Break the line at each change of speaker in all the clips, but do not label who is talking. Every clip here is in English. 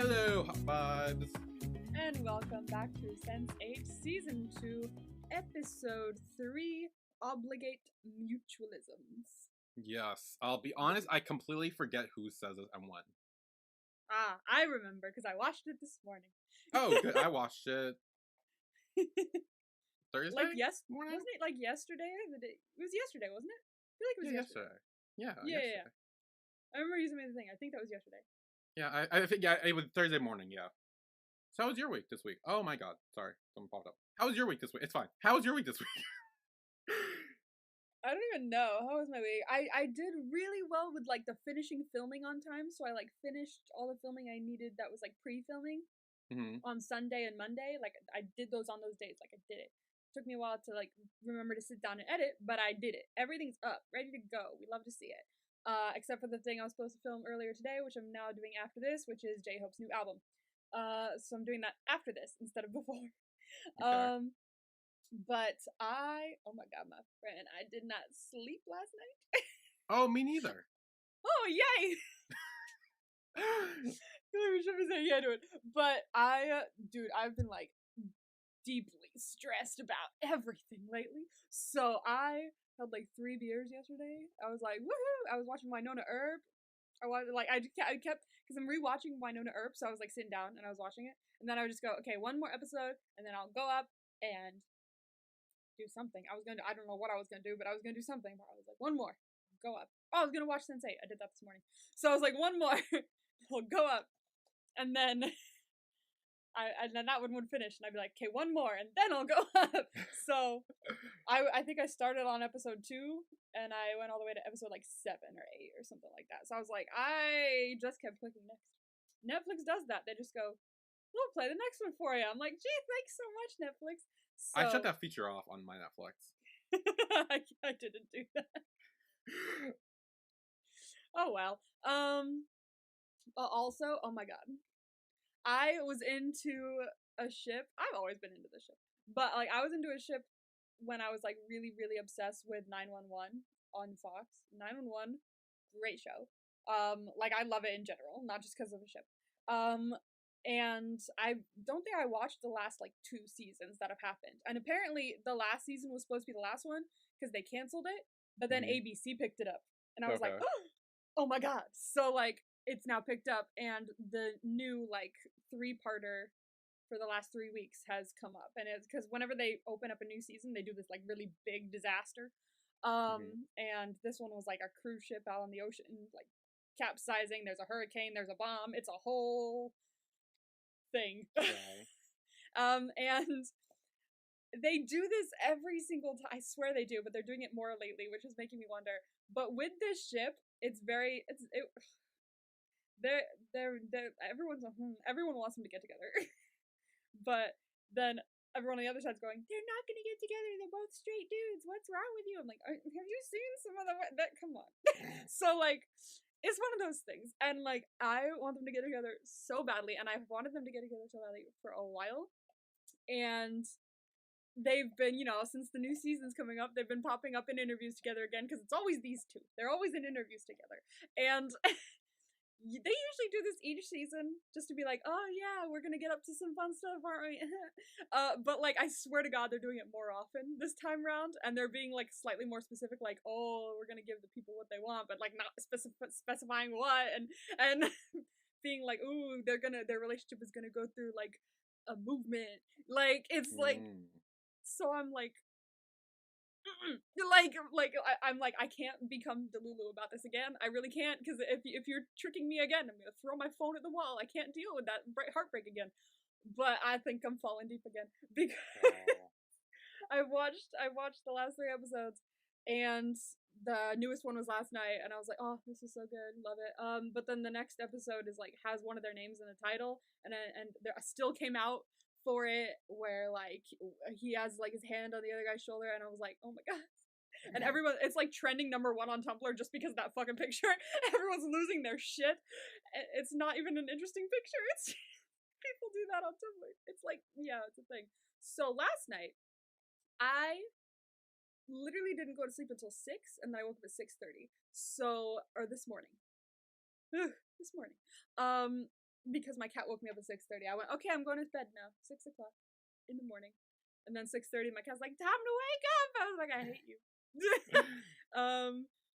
Hello, Hot Vibes.
And welcome back to Sense8 Season 2, Episode 3, Obligate Mutualisms.
Yes, I'll be honest, I completely forget who says it and when.
I remember, because I watched it this morning.
Oh, good. I watched it Thursday?
Morning?
Morning?
Wasn't it like yesterday? It was yesterday, wasn't it? I feel like it was yesterday.
Yeah,
Yeah. I remember you sent me the thing. I think that was yesterday.
Yeah, I think, yeah, it was Thursday morning, yeah. So how was your week this week? Oh my god, sorry, something popped up. How was your week this week? It's fine. How was your week this week?
I don't even know. How was my week? I did really well with, like, the finishing filming on time, so I, like, finished all the filming I needed that was, like, pre-filming on Sunday and Monday. Like, I did those on those days. Like, I did it. Took me a while to, like, remember to sit down and edit, but I did it. Everything's up, ready to go. We love to see it. Except for the thing I was supposed to film earlier today, which I'm now doing after this, which is J-Hope's new album. So I'm doing that after this instead of before.
Okay.
But oh my god, my friend, I did not sleep last night.
Oh, me neither.
Oh, yay! We should be saying yeah to it. But dude, I've been, like, deeply stressed about everything lately. So I had, like, 3 beers yesterday. I was like, woohoo! I was watching Winona Earp. I kept, because I'm rewatching Winona Earp, so I was, like, sitting down and I was watching it. And then I would just go, okay, one more episode, and then I'll go up and do something. I don't know what I was gonna do, but I was gonna do something. But I was like, one more, go up. Oh, I was gonna watch Sensate. I did that this morning. So I was like, one more, I'll go up, and then that one would finish, and I'd be like, okay, one more, and then I'll go up. So I think I started on episode 2, and I went all the way to episode like 7 or 8 or something like that. So I was like, I just kept clicking next. Netflix does that. They just go, we'll play the next one for you. I'm like, gee, thanks so much, Netflix. So,
I shut that feature off on my Netflix.
I didn't do that. Oh well. Also, oh my god, I was into a ship. I've always been into the ship, but like I was into a ship when I was like really, really obsessed with 911 on Fox. 911, great show. Like I love it in general, not just because of the ship. And I don't think I watched the last like 2 seasons that have happened. And apparently the last season was supposed to be the last one because they canceled it, but then ABC picked it up. And I was like, oh my god. So like it's now picked up, and the new like 3-parter for the last 3 weeks has come up. And it's because whenever they open up a new season, they do this like really big disaster. And this one was like a cruise ship out on the ocean, like capsizing. There's a hurricane, there's a bomb. It's a whole thing.
Okay.
And they do this every single time. I swear they do, but they're doing it more lately, which is making me wonder. But with this ship, everyone wants them to get together. But then everyone on the other side's going, they're not gonna get together, they're both straight dudes, what's wrong with you? I'm like, have you seen some of that? Come on. So like it's one of those things, and like I want them to get together so badly, and I've wanted them to get together so badly for a while. And they've been, since the new season's coming up, they've been popping up in interviews together again, because it's always these two. They're always in interviews together. And they usually do this each season just to be like, oh yeah, we're gonna get up to some fun stuff, aren't we? But like I swear to god, they're doing it more often this time around, and they're being like slightly more specific, like, oh, we're gonna give the people what they want, but like not specifying what, and being like, ooh, their relationship is gonna go through like a movement, like it's like. So I'm like, I'm like, I can't become Delulu about this again. I really can't, because if you're tricking me again, I'm gonna throw my phone at the wall. I can't deal with that heartbreak again. But I think I'm falling deep again, because I watched the last 3 episodes, and the newest one was last night, and I was like, oh, this is so good, love it. But then the next episode is like has one of their names in the title, and there still came out for it where like he has like his hand on the other guy's shoulder, and I was like, oh my god. And everyone, it's like trending #1 on Tumblr just because of that fucking picture. Everyone's losing their shit. It's not even an interesting picture. It's people do that on Tumblr. It's like, yeah, it's a thing. So last night I literally didn't go to sleep until 6, and then I woke up at 6:30. So, or this morning. This morning. because my cat woke me up at 6:30. I went, okay, I'm going to bed now. 6 o'clock in the morning. And then 6:30, my cat's like, time to wake up. I was like, I hate you.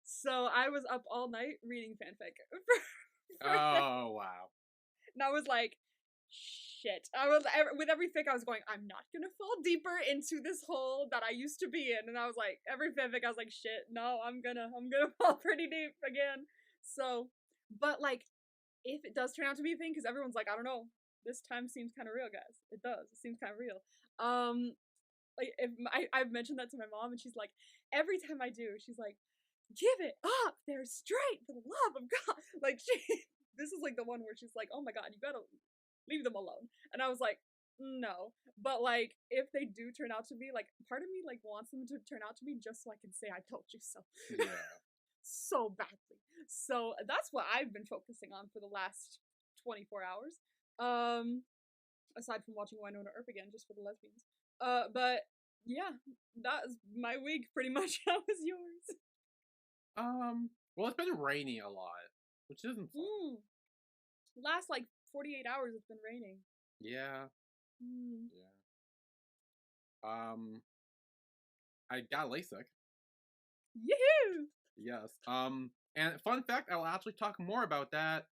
So I was up all night reading fanfic.
Oh wow.
And I was like, shit. I was with every fic I was going, I'm not gonna fall deeper into this hole that I used to be in. And I was like, every fanfic I was like, shit, no, I'm gonna fall pretty deep again. So, but like, if it does turn out to be a thing, because everyone's like, I don't know, this time seems kind of real, guys. It does. It seems kind of real. Like if I've mentioned that to my mom, and she's like, every time I do, she's like, give it up. They're straight for the love of God. Like this is like the one where she's like, oh my God, you gotta leave them alone. And I was like, no. But like, if they do turn out to be, like, part of me like wants them to turn out to be just so I can say I told you so.
Yeah.
So badly. So that's what I've been focusing on for the last 24 hours. Aside from watching Winona Earp again, just for the lesbians. But yeah, that was my week pretty much. How was yours?
Well, it's been rainy a lot, which isn't fun.
Last like 48 hours it's been raining.
Yeah. Yeah. I got LASIK.
Yoo-hoo!
Yes. And fun fact, I'll actually talk more about that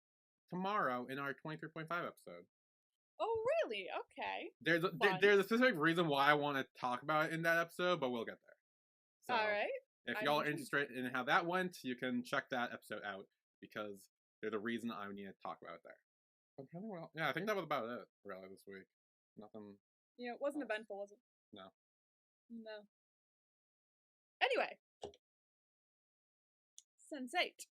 tomorrow in our 23.5 episode.
Oh, really? Okay.
There's a specific reason why I want to talk about it in that episode, but we'll get there. So,
all right.
If y'all are interested in how that went, you can check that episode out because there's a reason I need to talk about it there. Yeah, I think that was about it, really, this week. Nothing.
Yeah, it wasn't eventful, was it?
No.
No. Anyway. Sensate.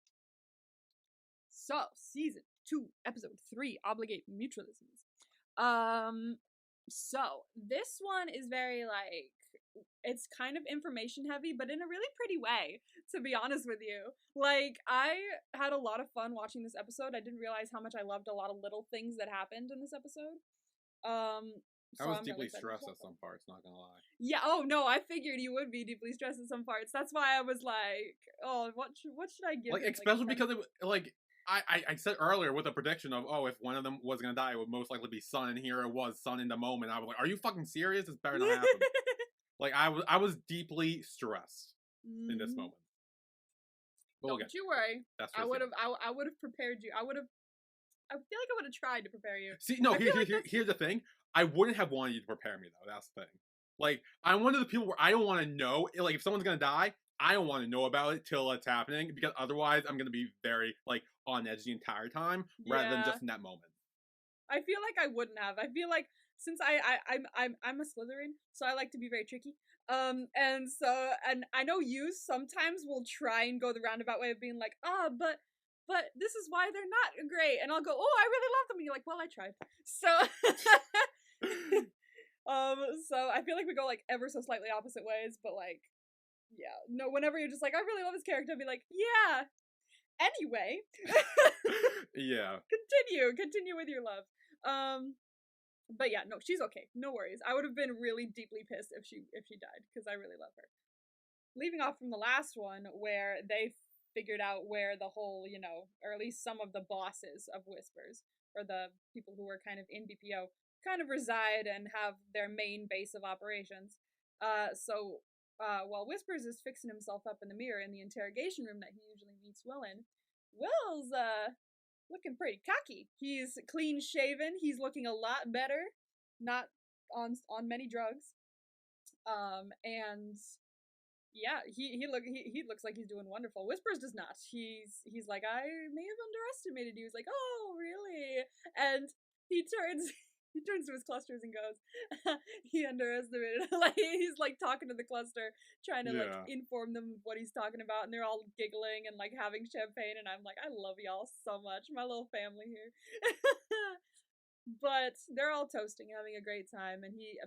So, season 2, episode 3, Obligate Mutualisms. So, this one is very, like, it's kind of information heavy, but in a really pretty way, to be honest with you. Like, I had a lot of fun watching this episode. I didn't realize how much I loved a lot of little things that happened in this episode.
I was deeply stressed at some parts, not gonna lie.
Yeah, oh no, I figured you would be deeply stressed at some parts. That's why I was like, oh, what should I give?
Like, especially because I said earlier with a prediction of, if one of them was gonna die, it would most likely be Sun, and here it was Sun in the moment. I was like, are you fucking serious? This better not happen. Like, I was deeply stressed in this moment. But
Don't you worry.
That's
I would have prepared you. I feel like I would have tried to prepare you.
See, no, here's the thing. I wouldn't have wanted you to prepare me, though. That's the thing. Like, I'm one of the people where I don't want to know. Like, if someone's gonna die, I don't want to know about it till it's happening, because otherwise I'm gonna be very, like, on edge the entire time, rather than just in that moment.
I feel like I wouldn't have. I feel like, since I'm a Slytherin, so I like to be very tricky. And I know you sometimes will try and go the roundabout way of being like, but this is why they're not great. And I'll go, oh, I really love them. And you're like, well, I tried. So, so I feel like we go like ever so slightly opposite ways, but like, yeah, no, whenever you're just like, I really love this character, I'll be like, yeah. Anyway.
Yeah.
Continue with your love. But yeah, no, she's okay. No worries. I would have been really deeply pissed if she died, because I really love her. Leaving off from the last one, where they figured out where the whole, or at least some of the bosses of Whispers, or the people who were kind of in BPO, kind of reside and have their main base of operations. So while Whispers is fixing himself up in the mirror in the interrogation room that he usually meets Will in, Will's looking pretty cocky. He's clean shaven. He's looking a lot better, not on many drugs. And yeah, he looks like he's doing wonderful. Whispers does not. He's like, I may have underestimated you. He's like, oh really? And he turns to his clusters and goes, he underestimated. Like, he's like talking to the cluster, trying to like inform them of what he's talking about, and they're all giggling and like having champagne, and I'm like, I love y'all so much, my little family here. But they're all toasting, having a great time, and he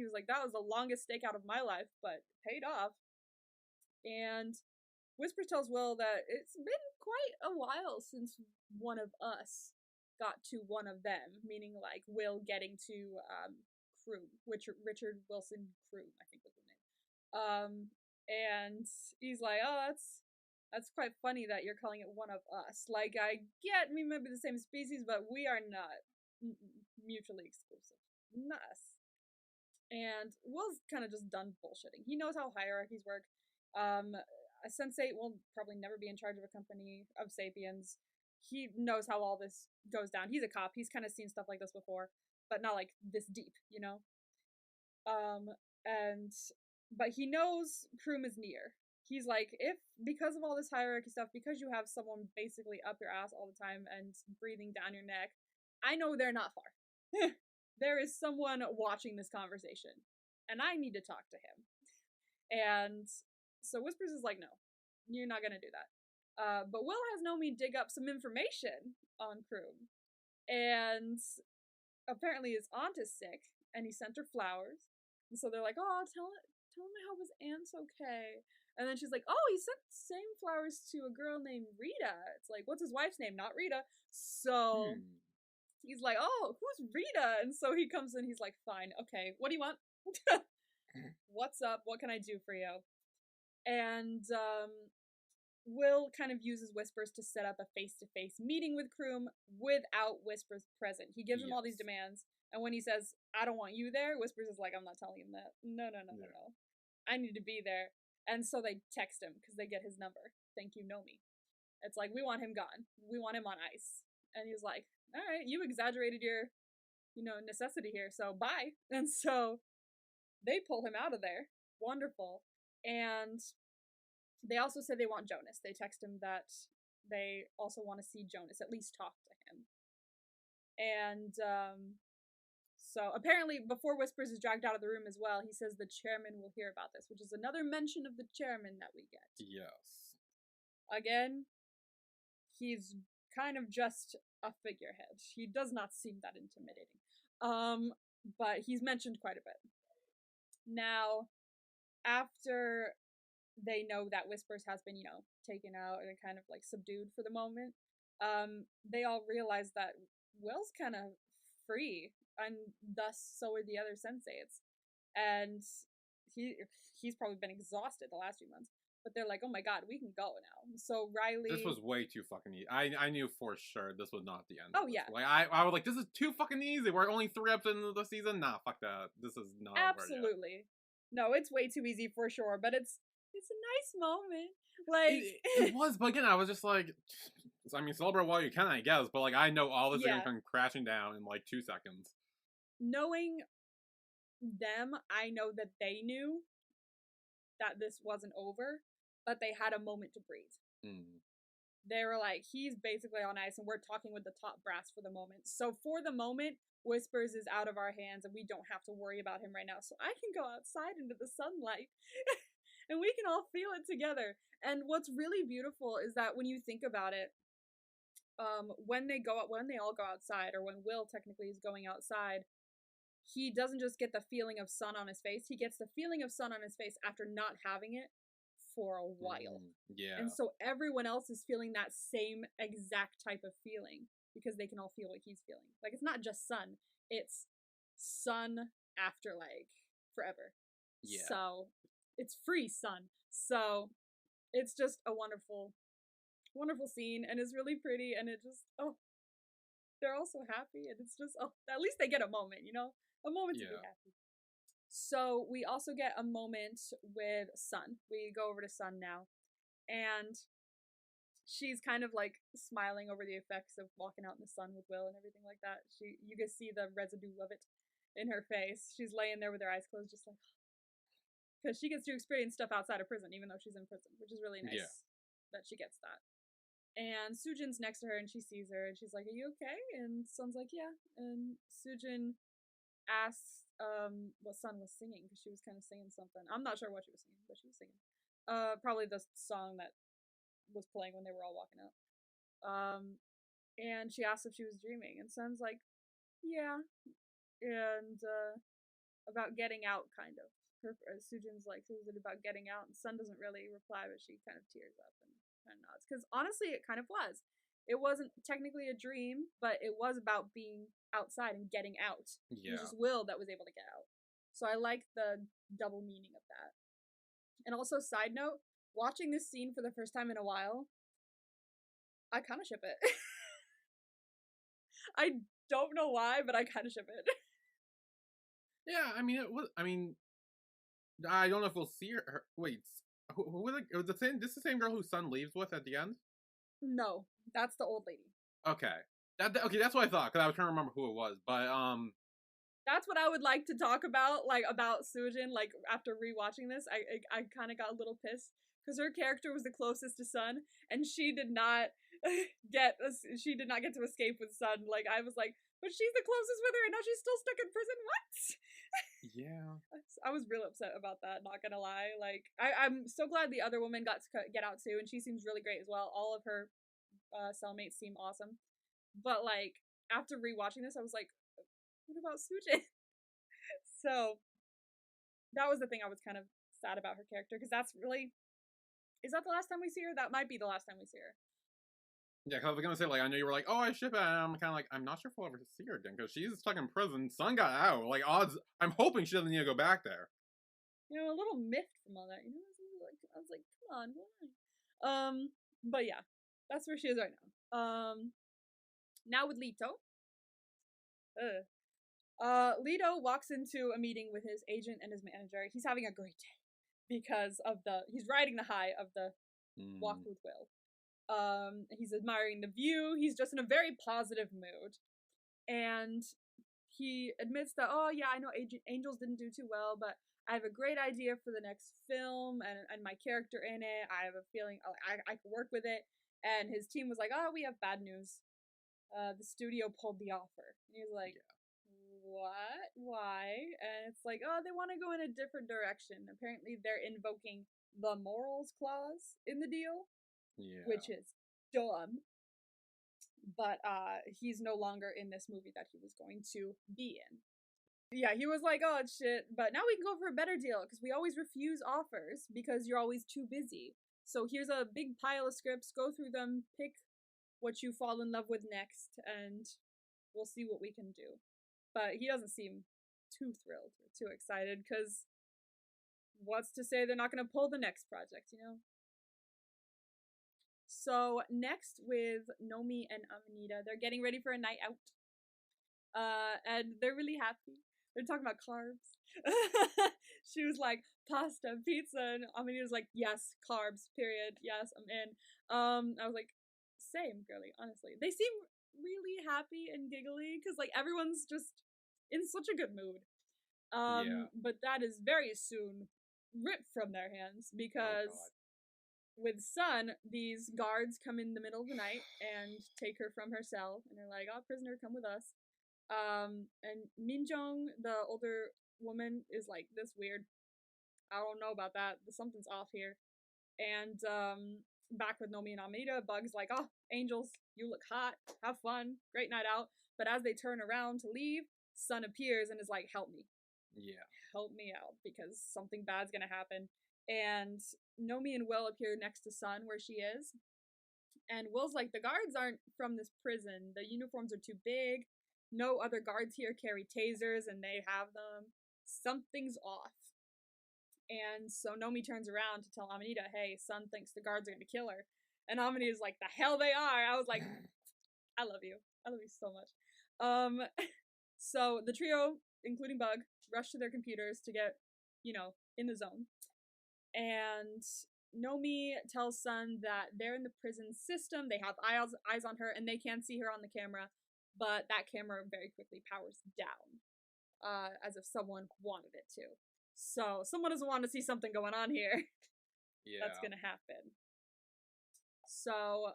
was like, that was the longest stakeout of my life, but paid off. And Whisper tells Will that it's been quite a while since one of us got to one of them, meaning like Will getting to Kroom, Richard Wilson Kroom, I think was his name. And he's like, oh, That's quite funny that you're calling it one of us. Like, I get we might be the same species, but we are not mutually exclusive. Not us. And Will's kind of just done bullshitting. He knows how hierarchies work. A sensate will probably never be in charge of a company of sapiens. He knows how all this goes down. He's a cop. He's kind of seen stuff like this before, but not like this deep, you know? But he knows Kroom is near. He's like, if because of all this hierarchy stuff, because you have someone basically up your ass all the time and breathing down your neck, I know they're not far. There is someone watching this conversation, and I need to talk to him. And so Whispers is like, no, you're not gonna do that. But Will has Nomi dig up some information on Kroom, and apparently his aunt is sick, and he sent her flowers. And so they're like, oh, tell him I hope his aunt's okay. And then she's like, oh, he sent the same flowers to a girl named Rita. It's like, what's his wife's name? Not Rita. So he's like, oh, who's Rita? And so he comes in, he's like, fine, okay, what do you want? What's up? What can I do for you? And Will kind of uses Whispers to set up a face-to-face meeting with Kroom without Whispers present. He gives him all these demands, and when he says, I don't want you there, Whispers is like, I'm not telling him that. No. I need to be there. And so they text him, because they get his number. Thank you, Nomi. It's like, we want him gone. We want him on ice. And he's like, all right, you exaggerated your, necessity here, so bye. And so they pull him out of there. Wonderful. And they also say they want Jonas. They text him that they also want to see Jonas, at least talk to him. And so apparently before Whispers is dragged out of the room as well, he says the chairman will hear about this, which is another mention of the chairman that we get.
Yes.
Again, he's kind of just a figurehead. He does not seem that intimidating. But he's mentioned quite a bit. Now, after they know that Whispers has been, taken out and kind of like subdued for the moment, they all realize that Will's kind of free, and thus so are the other sensates. And he's probably been exhausted the last few months. But they're like, oh my god, we can go now. So Riley...
This was way too fucking easy. I knew for sure this was not the end.
Oh, yeah.
Like, I was like, this is too fucking easy. We're only 3 episodes into the season? Nah, fuck that. This is not
Absolutely. No, it's way too easy for sure, but it's a nice moment. Like...
It was, but again, I was just like... I mean, celebrate while you can, I guess, but like, I know all this is gonna come crashing down in like 2 seconds.
Knowing them, I know that they knew that this wasn't over, but they had a moment to breathe. They were like, he's basically on ice, and we're talking with the top brass for the moment. So for the moment, Whispers is out of our hands, and we don't have to worry about him right now. So I can go outside into the sunlight, and we can all feel it together. And what's really beautiful is that when you think about it, when they all go outside, or when Will technically is going outside, he doesn't just get the feeling of sun on his face. He gets the feeling of sun on his face after not having it for a while.
Yeah.
And so everyone else is feeling that same exact type of feeling, because they can all feel what he's feeling. Like, it's not just sun. It's sun after, like, forever.
Yeah.
So, it's free sun. So, it's just a wonderful, wonderful scene, and it's really pretty, and it just, they're all so happy, and it's just, at least they get a moment, A moment to be happy. So we also get a moment with Sun. We go over to Sun now, and she's kind of like smiling over the effects of walking out in the sun with Will and everything like that. You can see the residue of it in her face. She's laying there with her eyes closed, just like, because she gets to experience stuff outside of prison, even though she's in prison, which is really nice that she gets that. And Sujin's next to her, and she sees her, and she's like, are you okay? And Sun's like, yeah. And Sujin asks what Sun was singing, because she was kind of singing something. I'm not sure what she was singing, but she was singing. Probably the song that was playing when they were all walking out. And she asked if she was dreaming, and Sun's like, yeah. And about getting out, kind of. Sujin's like, is it about getting out? And Sun doesn't really reply, but she kind of tears up and kind of nods. Because honestly, it kind of was. It wasn't technically a dream, but it was about being outside and getting out.
Yeah.
It was just Will that was able to get out. So I like the double meaning of that. And also, side note, watching this scene for the first time in a while, I kind of ship it. I don't know why, but I kind of ship it.
Yeah, I mean, it was. I mean, I don't know if we'll see her. Wait, who was it? It was the same. This is the same girl whose son leaves with at the end.
No, that's the old lady.
Okay, okay, that's what I thought because I was trying to remember who it was. But
that's what I would like to talk about, like about Sujin. Like after rewatching this, I kind of got a little pissed because her character was the closest to Sun, and she did not get to escape with Sun. Like I was like, but she's the closest with her, and now she's still stuck in prison. What?
yeah,
I was real upset about that. Not gonna lie. Like I'm so glad the other woman got to get out too, and she seems really great as well. All of her cellmates seem awesome. But like after rewatching this, I was like, what about Sujin? So that was the thing I was kind of sad about her character because that's really, is that the last time we see her? That might be the last time we see her.
yeah. Because I was gonna say like I know you were like, oh, I ship it. And I'm kind of like I'm not sure if we'll ever see her again because she's stuck in prison. Son got out. Like odds. I'm hoping she doesn't need to go back there.
You know, a little miffed from all that. You know, I was like, come on, why? But yeah, that's where she is right now. Now with Lito. Lito walks into a meeting with his agent and his manager. He's having a great day because of he's riding the high of the walk with Will. He's admiring the view. He's just in a very positive mood. And he admits that, oh yeah, I know Angels didn't do too well, but I have a great idea for the next film and my character in it. I have a feeling I could work with it. And his team was like, oh, we have bad news. The studio pulled the offer. And he was like, what? Why? And it's like, oh, they want to go in a different direction. Apparently, they're invoking the morals clause in the deal, which is dumb. But he's no longer in this movie that he was going to be in. Yeah, he was like, oh, shit, but now we can go for a better deal because we always refuse offers because you're always too busy. So here's a big pile of scripts, go through them, pick what you fall in love with next, and we'll see what we can do. But he doesn't seem too thrilled or too excited because what's to say they're not going to pull the next project, you know? So next with Nomi and Amanita, they're getting ready for a night out. And they're really happy. They're talking about carbs. She was like, pasta, pizza, and Amanita's like, yes, carbs, period. Yes, I'm in. I was like, same, girly, honestly. They seem really happy and giggly because like everyone's just in such a good mood. But that is very soon ripped from their hands because with Sun, these guards come in the middle of the night and take her from her cell, and they're like, "Oh, prisoner, come with us." And Minjong, the older woman, is like, "This weird. I don't know about that. Something's off here." And back with Nomi and Amida, Bug's like, "Oh, angels, you look hot. Have fun. Great night out." But as they turn around to leave, Sun appears and is like, "Help me.
Yeah.
Help me out because something bad's gonna happen." And Nomi and Will appear next to Sun where she is. And Will's like, the guards aren't from this prison. The uniforms are too big. No other guards here carry tasers and they have them. Something's off. And so Nomi turns around to tell Amanita, hey, Sun thinks the guards are going to kill her. And Amanita's like, the hell they are. I was like, I love you. I love you so much. So the trio, including Bug, rush to their computers to get, in the zone. And Nomi tells Sun that they're in the prison system. They have eyes on her, and they can see her on the camera, but that camera very quickly powers down, as if someone wanted it to. So someone doesn't want to see something going on here. Yeah, that's gonna happen. So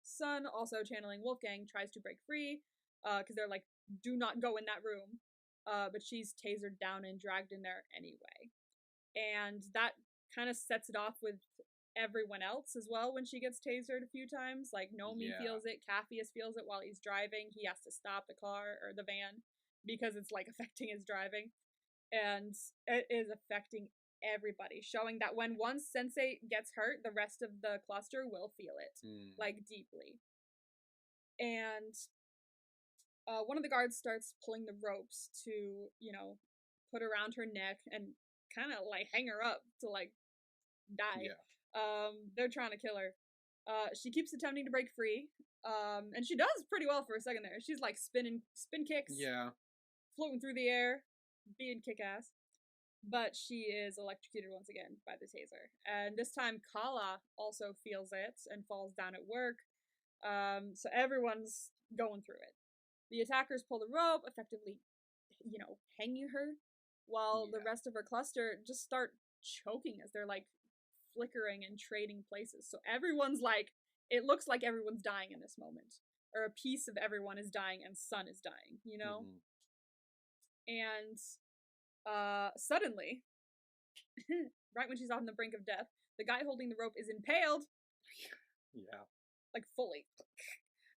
Sun, also channeling Wolfgang, tries to break free, because they're like, do not go in that room. But she's tasered down and dragged in there anyway. And that kind of sets it off with everyone else as well when she gets tasered a few times. Like, Nomi feels it, Capheus feels it while he's driving. He has to stop the car or the van because it's, like, affecting his driving. And it is affecting everybody, showing that when one sensate gets hurt, the rest of the cluster will feel it, like, deeply. And one of the guards starts pulling the ropes to, put around her neck and kind of like hang her up to like die. They're trying to kill her. She keeps attempting to break free. And she does pretty well for a second there. She's like spin kicks,
Yeah.
floating through the air, being kick-ass. But she is electrocuted once again by the taser. And this time Kala also feels it and falls down at work. So everyone's going through it. The attackers pull the rope, effectively, hanging her, while the rest of her cluster just start choking as they're like flickering and trading places. So everyone's like, it looks like everyone's dying in this moment. Or a piece of everyone is dying and Sun is dying, And suddenly, right when she's on the brink of death, the guy holding the rope is impaled.
Yeah.
Like fully.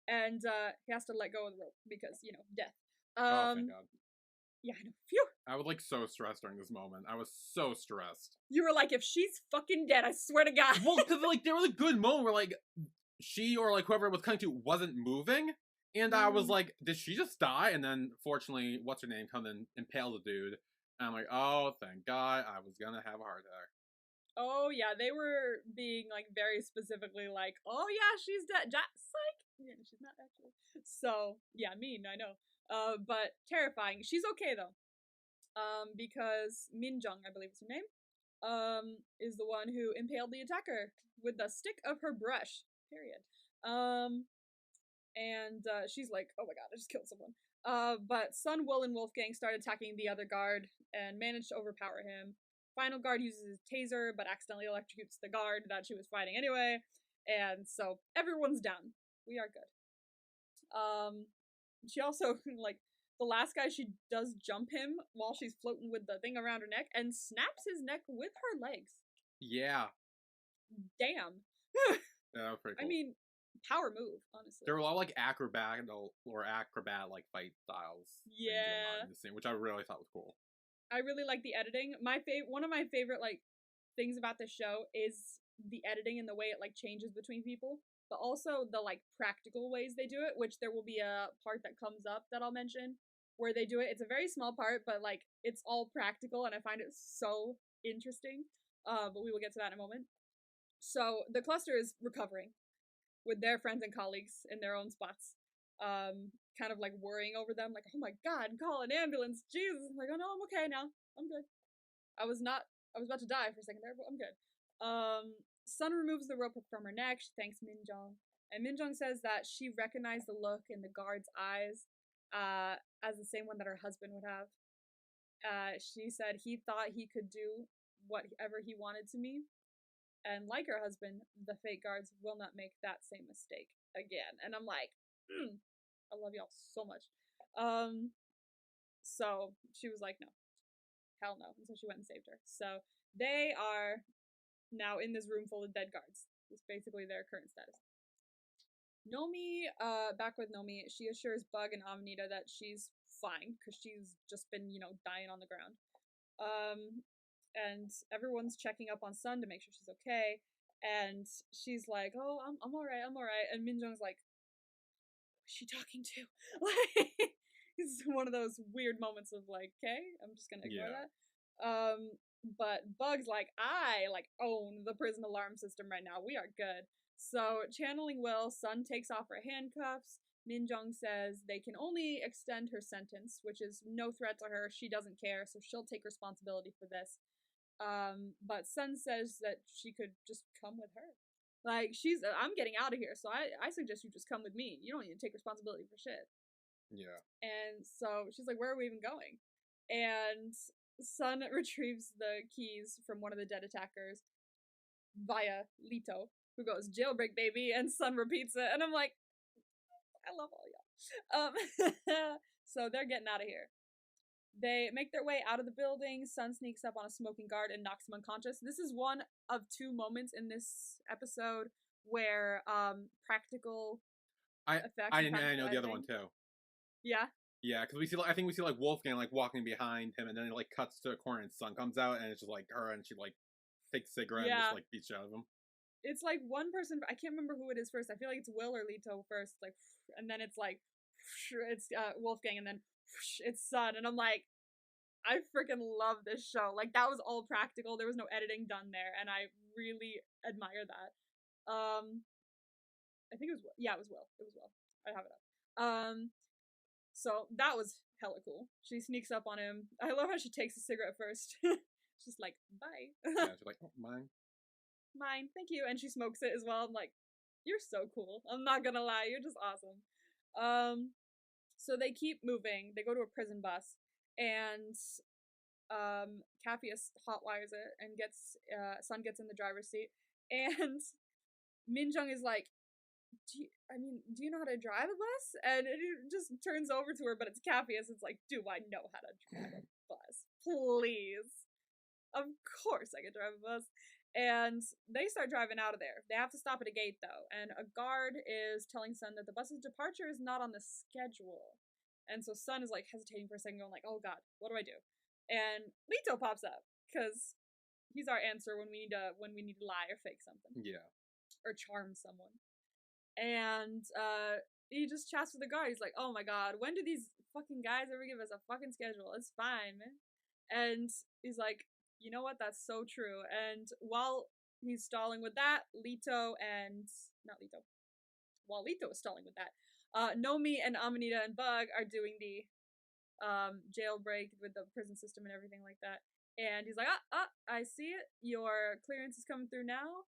And he has to let go of the rope because, death.
Oh, thank God.
Yeah, I know. Phew.
I was like so stressed during this moment. I was so stressed.
You were like, if she's fucking dead, I swear to God.
Well, because like there was a good moment where like she or like whoever it was coming to wasn't moving, and I was like, did she just die? And then fortunately, what's her name come and impale the dude, and I'm like, oh, thank God, I was gonna have a heart attack.
Oh yeah, they were being like very specifically like, oh yeah, she's dead. Psych. Yeah, she's not actually. So yeah, mean, I know. But terrifying. She's okay though. Because Minjung, I believe is her name, is the one who impaled the attacker with the stick of her brush. Period. And she's like, oh my God, I just killed someone. But Sun, Will, and Wolfgang start attacking the other guard and manage to overpower him. Final guard uses his taser, but accidentally electrocutes the guard that she was fighting anyway. And so everyone's down. We are good. She also, like, the last guy, she does jump him while she's floating with the thing around her neck and snaps his neck with her legs.
Yeah.
Damn.
Yeah, that was pretty cool.
I mean, power move, honestly.
There were a lot of like acrobat like fight styles.
Yeah.
In the scene, which I really thought was cool.
I really like the editing. One of my favorite like things about this show is the editing and the way it like changes between people, but also the like practical ways they do it, which there will be a part that comes up that I'll mention where they do it. It's a very small part, but like it's all practical and I find it so interesting. But we will get to that in a moment. So the cluster is recovering with their friends and colleagues in their own spots. Kind of like worrying over them, like, oh my God, call an ambulance, Jesus. I'm like, oh no, I'm okay now. I'm good. I was about to die for a second there, but I'm good. Sun removes the rope from her neck. She thanks Minjong. And Minjong says that she recognized the look in the guard's eyes as the same one that her husband would have. She said he thought he could do whatever he wanted to me. And like her husband, the fake guards will not make that same mistake again. And I'm like, I love y'all so much. So she was like, no. Hell no. And so she went and saved her. So they are now in this room full of dead guards. That's basically their current status. Nomi, back with Nomi, she assures Bug and Amanita that she's fine, because she's just been, dying on the ground. And everyone's checking up on Sun to make sure she's okay. And she's like, oh, I'm alright, I'm alright. And Minjong's like, who's she talking to? Like, it's one of those weird moments of like, okay, I'm just gonna ignore that. But Bug's like, I own the prison alarm system right now. We are good. So channeling Will, Sun takes off her handcuffs. Minjong says they can only extend her sentence, which is no threat to her. She doesn't care, so she'll take responsibility for this. But Sun says that she could just come with her. Like, I'm getting out of here, so I suggest you just come with me. You don't need to take responsibility for shit.
Yeah.
And so she's like, where are we even going? And Sun retrieves the keys from one of the dead attackers via Lito, who goes, jailbreak, baby, and Sun repeats it. And I'm like, I love all y'all. So they're getting out of here. They make their way out of the building. Sun sneaks up on a smoking guard and knocks him unconscious. This is one of two moments in this episode where practical effects.
I know the other one too.
Yeah.
Yeah, because I think we see like Wolfgang like walking behind him, and then it like cuts to a corner, and Sun comes out, and it's just like her, and she like takes a cigarette and just like beats out of him.
It's like one person. I can't remember who it is first. I feel like it's Will or Lito first, like, and then it's like it's Wolfgang, and then it's Sun, and I'm like, I freaking love this show. Like, that was all practical. There was no editing done there, and I really admire that. I think it was, yeah, it was Will. It was Will. I have it up. So that was hella cool. She sneaks up on him. I love how she takes a cigarette first. She's like, bye.
Yeah, she's like, oh, mine.
Mine, thank you. And she smokes it as well. I'm like, you're so cool. I'm not gonna lie, you're just awesome. So they keep moving. They go to a prison bus, and Capheus hotwires it and gets Sun gets in the driver's seat, and Minjung is like, do you know how to drive a bus? And it just turns over to her, but it's Capheus. It's like, do I know how to drive a bus? Please. Of course I can drive a bus. And they start driving out of there. They have to stop at a gate, though, and a guard is telling Sun that the bus's departure is not on the schedule. And so Sun is, like, hesitating for a second, going like, oh god, what do I do? And Leto pops up, because he's our answer when we need to lie or fake something.
Yeah. Or
charm someone. And he just chats with the guard. He's like, oh my god, when do these fucking guys ever give us a fucking schedule? It's fine, man. And he's like, you know what, that's so true. And while he's stalling with that, while Leto is stalling with that, Nomi and Amanita and Bug are doing the jailbreak with the prison system and everything like that. And he's like, I see it. Your clearance is coming through now.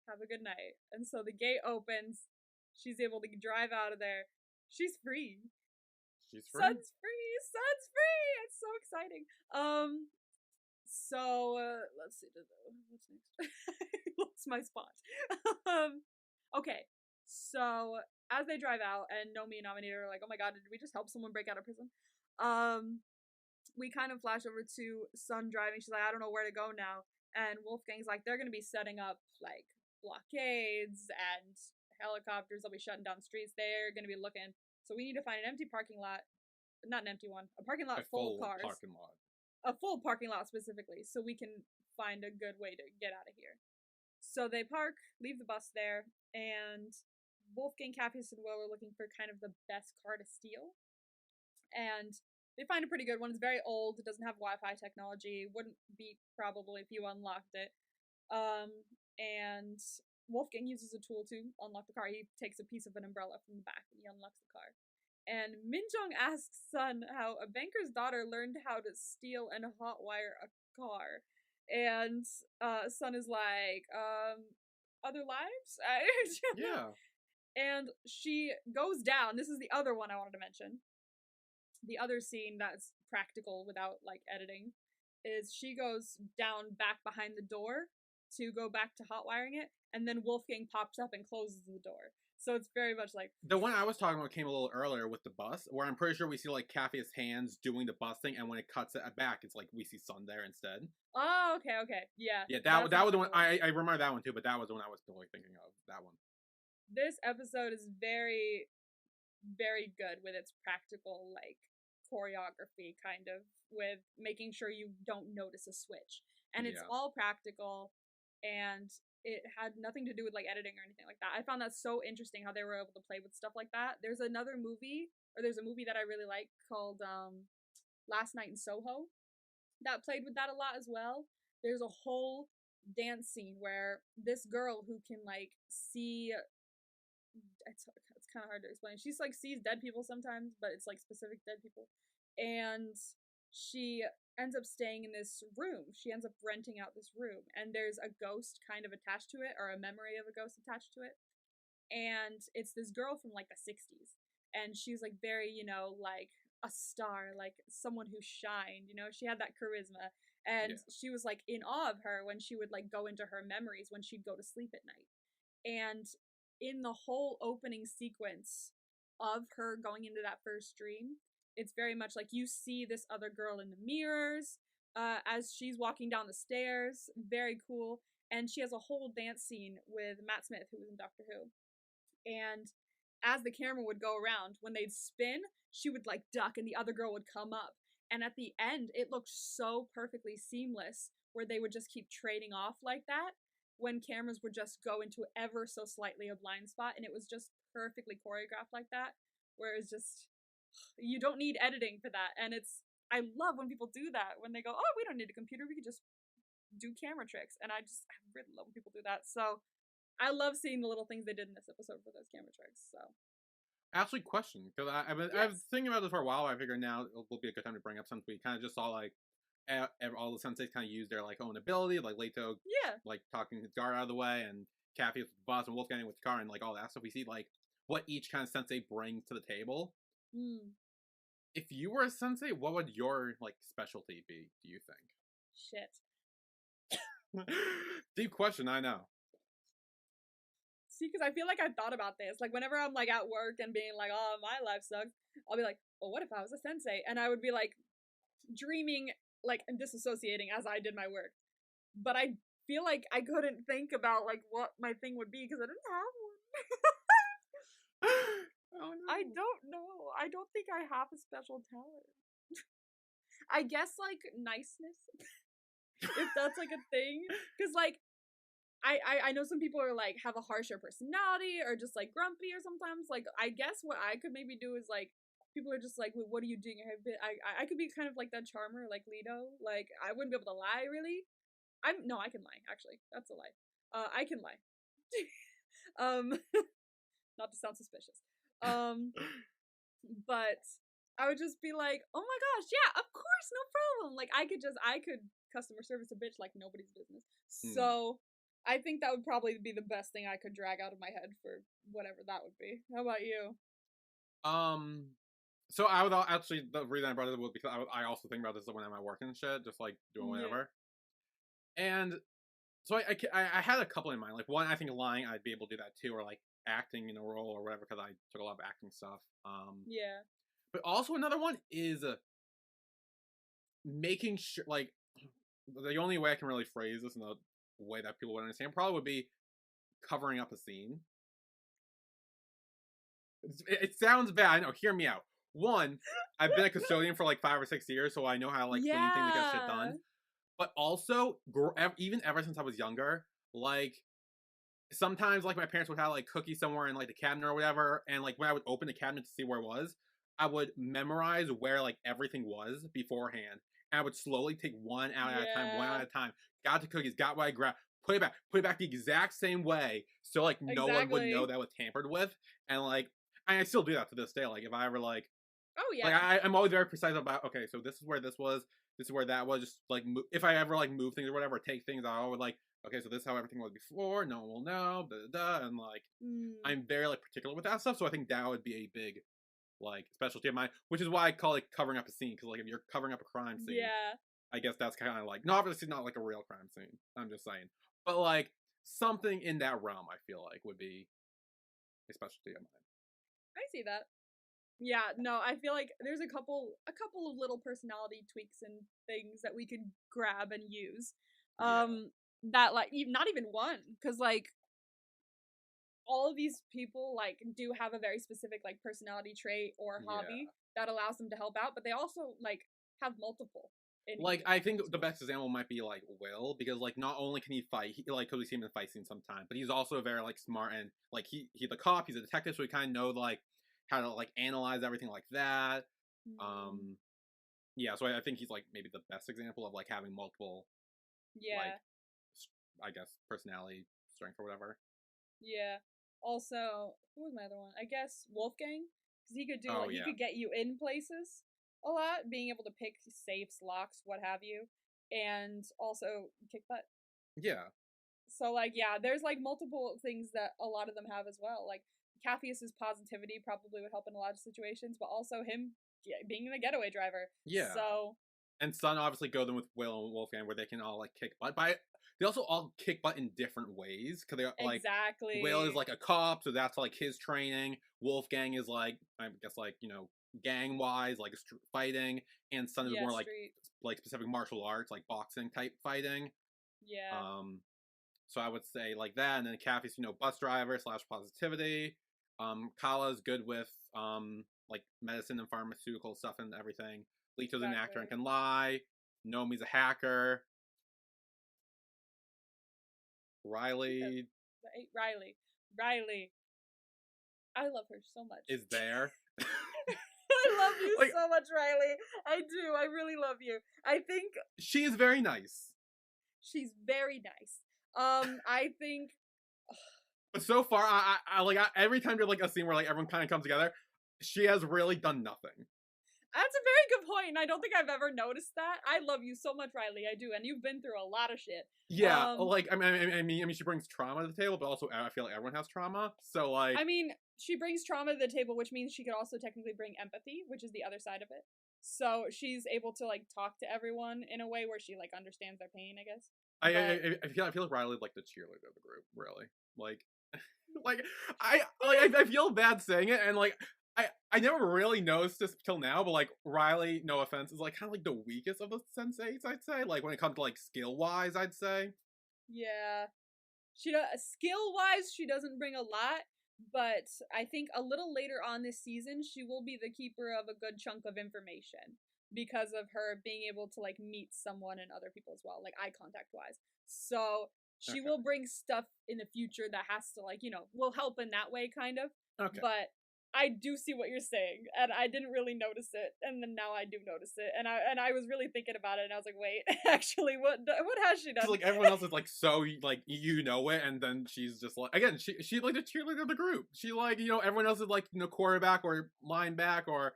Have a good night. And so the gate opens. She's able to drive out of there. She's free.
She's free.
Sun's free. Sun's free. It's so exciting. So let's see. What's next? What's my spot? Okay. So as they drive out, and Nomi and Amanita are like, "Oh my god, did we just help someone break out of prison?" We kind of flash over to Sun driving. She's like, "I don't know where to go now." And Wolfgang's like, "They're gonna be setting up like blockades and helicopters. They'll be shutting down streets. They're gonna be looking. So we need to find an empty parking lot." Not an empty one. A parking lot full of cars.
Parking lot.
A full parking lot specifically, so we can find a good way to get out of here. So they park, leave the bus there, and Wolfgang, Capheus, and Will are looking for kind of the best car to steal. And they find a pretty good one. It's very old. It doesn't have Wi-Fi technology. Wouldn't beep probably if you unlocked it. And Wolfgang uses a tool to unlock the car. He takes a piece of an umbrella from the back and he unlocks the car. And Minjung asks Sun how a banker's daughter learned how to steal and hotwire a car. And Sun is like, other lives?
Yeah.
And she goes down. This is the other one I wanted to mention. The other scene that's practical without, like, editing is she goes down back behind the door to go back to hotwiring it, and then Wolfgang pops up and closes the door. So it's very much like...
The one I was talking about came a little earlier with the bus, where I'm pretty sure we see, like, Capheus' hands doing the busting, and when it cuts it back, it's like we see Sun there instead.
Oh, okay. Yeah.
Yeah, that was the one, I remember that one too, but that was the one I was totally thinking of, that one.
This episode is very, very good with its practical, like, choreography, kind of, with making sure you don't notice a switch. And it's all practical, and it had nothing to do with, like, editing or anything like that. I found that so interesting how they were able to play with stuff like that. There's a movie that I really like called Last Night in Soho that played with that a lot as well. There's a whole dance scene where this girl who can, like, see... It's kind of hard to explain. She's, like, sees dead people sometimes, but it's, like, specific dead people. And she ends up staying in this room. She ends up renting out this room, and there's a ghost kind of attached to it, or a memory of a ghost attached to it. And it's this girl from, like, the 60s. And she's, like, very, you know, like, a star, like, someone who shined, you know? She had that charisma. And she was, like, in awe of her when she would, like, go into her memories when she'd go to sleep at night. And in the whole opening sequence of her going into that first dream, it's very much like you see this other girl in the mirrors as she's walking down the stairs. Very cool. And she has a whole dance scene with Matt Smith, who was in Doctor Who. And as the camera would go around, when they'd spin, she would, like, duck and the other girl would come up. And at the end, it looked so perfectly seamless, where they would just keep trading off like that, when cameras would just go into ever so slightly a blind spot, and it was just perfectly choreographed like that, where it's just, you don't need editing for that, and it's I love when people do that, when they go, oh, we don't need a computer, we could just do camera tricks. And I really love when people do that. So I love seeing the little things they did in this episode for those camera tricks. So
Actually, question, because I've been thinking about this for a while. I figured now it will be a good time to bring up, since we kind of just saw like all the senseis kind of use their like own ability, like Leto, like talking his guard out of the way, and Kathy with the boss, and Wolfgang with the car, and like all that stuff. We see like what each kind of sensei brings to the table. If you were a sensei, what would your like specialty be, do you think?
Shit.
Deep question, I know.
See, because I feel like I've thought about this. Like, whenever I'm, like, at work and being like, oh, my life sucks, I'll be like, well, what if I was a sensei? And I would be, like, dreaming, like, and disassociating as I did my work. But I feel like I couldn't think about, like, what my thing would be because I didn't have one.
Oh, no.
I don't know. I don't think I have a special talent. I guess, like, niceness. If that's, like, a thing. Because, like, I know some people are like have a harsher personality or just like grumpy or sometimes like I guess what I could maybe do is like people are just like, what are you doing? I could be kind of like that charmer like Leto. Like I wouldn't be able to lie really. I can lie actually. That's a lie. I can lie. Not to sound suspicious. But I would just be like, oh my gosh, yeah, of course, no problem. Like I could customer service a bitch like nobody's business. So I think that would probably be the best thing I could drag out of my head for whatever that would be. How about you?
So I would actually, the reason I brought it up was because I also think about this when I'm at work and shit, just like doing whatever. And so I had a couple in mind. Like one, I think lying, I'd be able to do that too, or like acting in a role or whatever, because I took a lot of acting stuff. But also another one is making sure, like, the only way I can really phrase this in a way that people would understand probably would be covering up a scene. It sounds bad, I know, hear me out. One, I've been a custodian for like 5 or 6 years, so I know how to like clean things to get shit done. But also, even ever since I was younger, like, sometimes like my parents would have like cookies somewhere in like the cabinet or whatever, and like when I would open the cabinet to see where it was, I would memorize where like everything was beforehand. And I would slowly take one out at a time, one out at a time. Got the cookies, got what I grabbed, put it back the exact same way, so like no one would know that was tampered with. And like, I still do that to this day. Like if I ever like, like I'm always very precise about, okay, so this is where this was, this is where that was. Just like if I ever like move things or whatever, take things, I always like, okay, so this is how everything was before. No one will know. And like, I'm very like particular with that stuff. So I think that would be a big like specialty of mine, which is why I call it covering up a scene, because like if you're covering up a crime scene, I guess that's kind of like, no, obviously not like a real crime scene, I'm just saying, but like something in that realm I feel like would be a specialty of mine.
I see that. Yeah, no, I feel like there's a couple of little personality tweaks and things that we could grab and use. That like not even one, because like all of these people like do have a very specific like personality trait or hobby that allows them to help out, but they also like have multiple.
Like I think the best example might be like Will, because like not only can he fight, like because we see him in the fight scene sometimes, but he's also very like smart, and like he's a cop, he's a detective, so he kind of knows like how to like analyze everything like that. Yeah, so I think he's like maybe the best example of like having multiple like, I guess, personality strength or whatever.
Also, who was my other one? I guess Wolfgang, because he could do he could get you in places a lot, being able to pick safes, locks, what have you, and also kick butt. So like there's like multiple things that a lot of them have as well. Like Cassius's positivity probably would help in a lot of situations, but also him being the getaway driver. So
and Sun obviously go them with Will and Wolfgang, where they can all like kick butt. But they also all kick butt in different ways, because they like Will is like a cop, so that's like his training. Wolfgang is like, I guess, like, you know, gang wise, like fighting, and Sun is more like specific martial arts, like boxing type fighting. So I would say like that, and then Cappy's, you know, bus driver / positivity. Kala's good with like medicine and pharmaceutical stuff and everything. Lito's an actor and can lie. Nomi's a hacker. Riley.
I love her so much.
Is there.
I love you
Like,
so much, Riley. I do. I really love you. I think
she is very nice.
she's very nice. I think
But so far, every time there's like a scene where like everyone kind of comes together, she has really done nothing.
that's a very good point, and I don't think I've ever noticed that. I love you so much, Riley. I do, and you've been through a lot of shit.
Yeah, like I mean, she brings trauma to the table, but also I feel like everyone has trauma. So like,
I mean, she brings trauma to the table, which means she could also technically bring empathy, which is the other side of it. So she's able to like talk to everyone in a way where she like understands their pain, I guess.
I feel like Riley like the cheerleader of the group, really. Like, I feel bad saying it, and like I never really noticed this till now, but like Riley, no offense, is like kind of like the weakest of the sensates, I'd say. Like when it comes to like skill wise, I'd say.
Yeah, she does skill wise. She doesn't bring a lot, but I think a little later on this season, she will be the keeper of a good chunk of information because of her being able to like meet someone and other people as well, like eye contact wise. So she will bring stuff in the future that has to like will help in that way, kind of.
Okay.
But I do see what you're saying, and I didn't really notice it, and then now I do notice it, and I was really thinking about it, and I was like, wait, actually, what has she done?
Like everyone else is like so like it, and then she's just like again she like the cheerleader of the group. She like everyone else is like quarterback or lineback or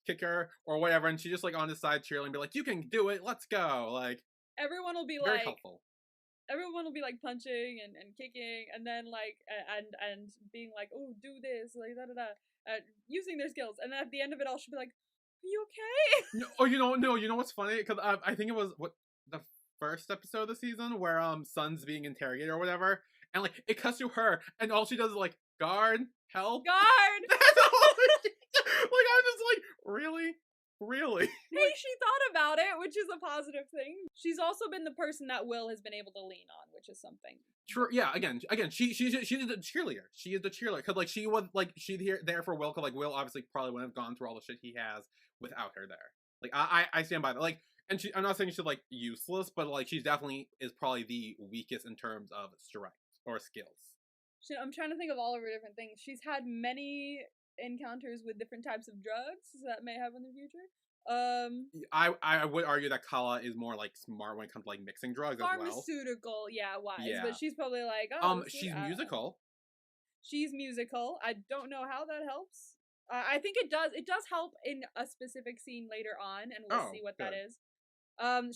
kicker or whatever, and she just like on the side cheerleading, be like, you can do it, let's go. Like
everyone will be
very
like
helpful.
Everyone will be like punching and kicking, and then like and being like, oh, do this, like da da da, using their skills, and then at the end of it all, she'll be like, are you okay?
No, oh, you know what's funny? Because I think it was the first episode of the season where Sun's being interrogated or whatever, and like it cuts to her, and all she does is like guard, help,
Guard.
That's all like I'm just like really.
Hey, she thought about it, which is a positive thing. She's also been the person that Will has been able to lean on, which is something.
True. Yeah. Again, she's the cheerleader. She is the cheerleader because like she was like she's here there for Will. Because like Will obviously probably wouldn't have gone through all the shit he has without her there. Like I stand by that. Like, and I'm not saying she's like useless, but like she's definitely is probably the weakest in terms of strength or skills.
I'm trying to think of all of her different things. She's had many encounters with different types of drugs that may happen in the future.
I would argue that Kala is more like smart when it comes to like mixing drugs as well.
Pharmaceutical, wise.
Yeah.
But she's probably like,
she's musical.
She's musical. I don't know how that helps. I think it does. It does help in a specific scene later on, and we'll see what that is.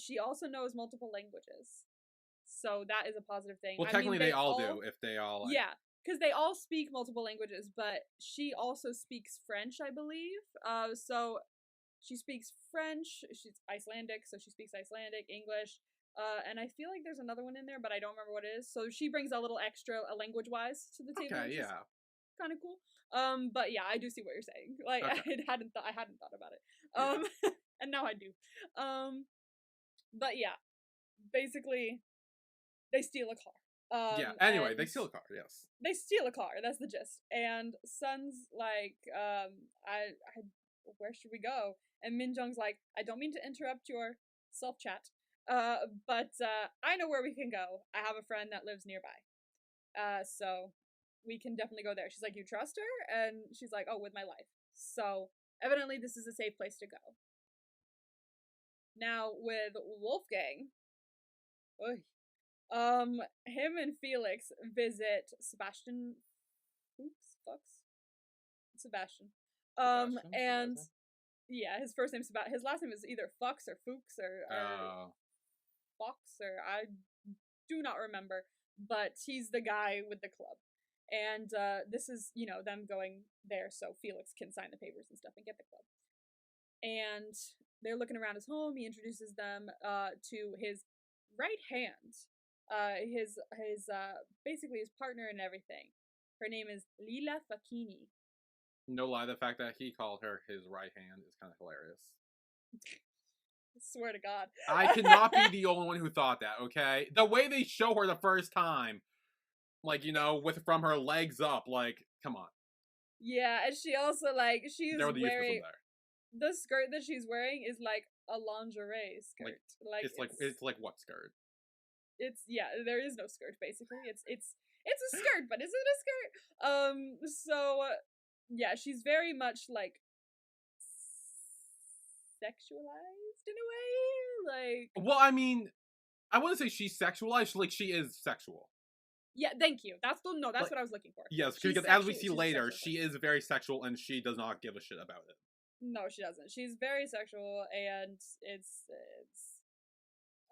She also knows multiple languages, so that is a positive thing.
Well, technically, they all do if they all. Like...
Yeah, because they all speak multiple languages, but she also speaks French, I believe. So she speaks French. She's Icelandic, so she speaks Icelandic, English, and I feel like there's another one in there, but I don't remember what it is. So she brings a little extra, language-wise, to the table.
Okay, yeah.
Kind of cool. But yeah, I do see what you're saying. Like, okay. I hadn't thought about it. And now I do. But yeah, basically, they steal a car.
Anyway, they steal a car. Yes.
They steal a car. That's the gist. And Sun's like, where should we go? And Min-jung's like, I don't mean to interrupt your self-chat, but I know where we can go. I have a friend that lives nearby. So we can definitely go there. She's like, you trust her? And she's like, oh, with my life. So evidently this is a safe place to go. Now with Wolfgang, him and Felix visit Sebastian. Sebastian. And yeah, his first name's Sebastian. His last name is either Fuchs or Fuchs or Fox, or I do not remember. But he's the guy with the club. And this is, them going there so Felix can sign the papers and stuff and get the club. And they're looking around his home. He introduces them to his right hand. His basically his partner and everything. Her name is Lila Fakini.
No lie, the fact that he called her his right hand is kind of hilarious.
I swear to God.
I cannot be the only one who thought that, okay? The way they show her the first time, like, with from her legs up, like, come on.
Yeah, and she also, like, she's wearing... The skirt that she's wearing is, like, a lingerie skirt.
It's like what skirt?
It's, there is no skirt, basically. It's a skirt, but is it a skirt? So... yeah, she's very much, like, sexualized in a way. Like,
well, I mean, I wouldn't say she's sexualized. Like, she is sexual.
yeah, thank you. That's
Like,
what I was looking for.
yes,
She's
because as we
sexual.
see
She's a
later,
sexual
she
person.
is very sexual and she does not give a shit about it.
No, she doesn't. She's very sexual, and it's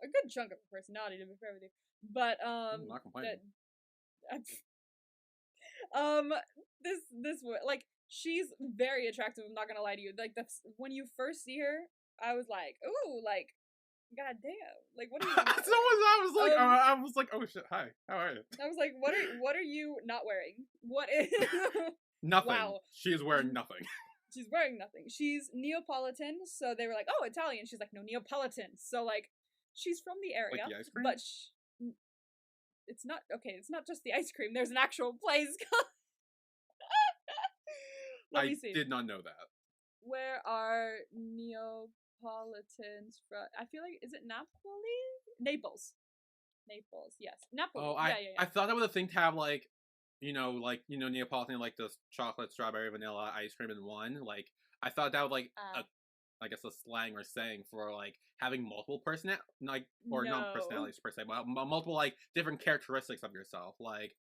a good chunk of her personality, to be fair with you. But
I'm not complaining.
that this like she's very attractive. I'm not gonna lie to you. Like when you first see her, I was like, ooh, like god damn, like what are you?
So I was like, oh shit, hi, how are you?
I was like, what are you not wearing? What is?
Nothing.
Wow.
She is wearing nothing.
She's wearing nothing. She's Neapolitan, so they were like, oh, Italian. She's like, no, Neapolitan. So like, she's from the area,
Like the ice cream?
but it's not okay. It's not just the ice cream. There's an actual place called. Let me see.
I did not know that.
Where are Neapolitans from? I feel like, is it Napoli? Naples. Naples, yes. Napoli.
Oh,
yeah.
I thought that was a thing to have like Neapolitan, like the chocolate, strawberry, vanilla ice cream in one. Like, I thought that was like I guess a slang or saying for like having multiple not personalities per se, but multiple like different characteristics of yourself. Like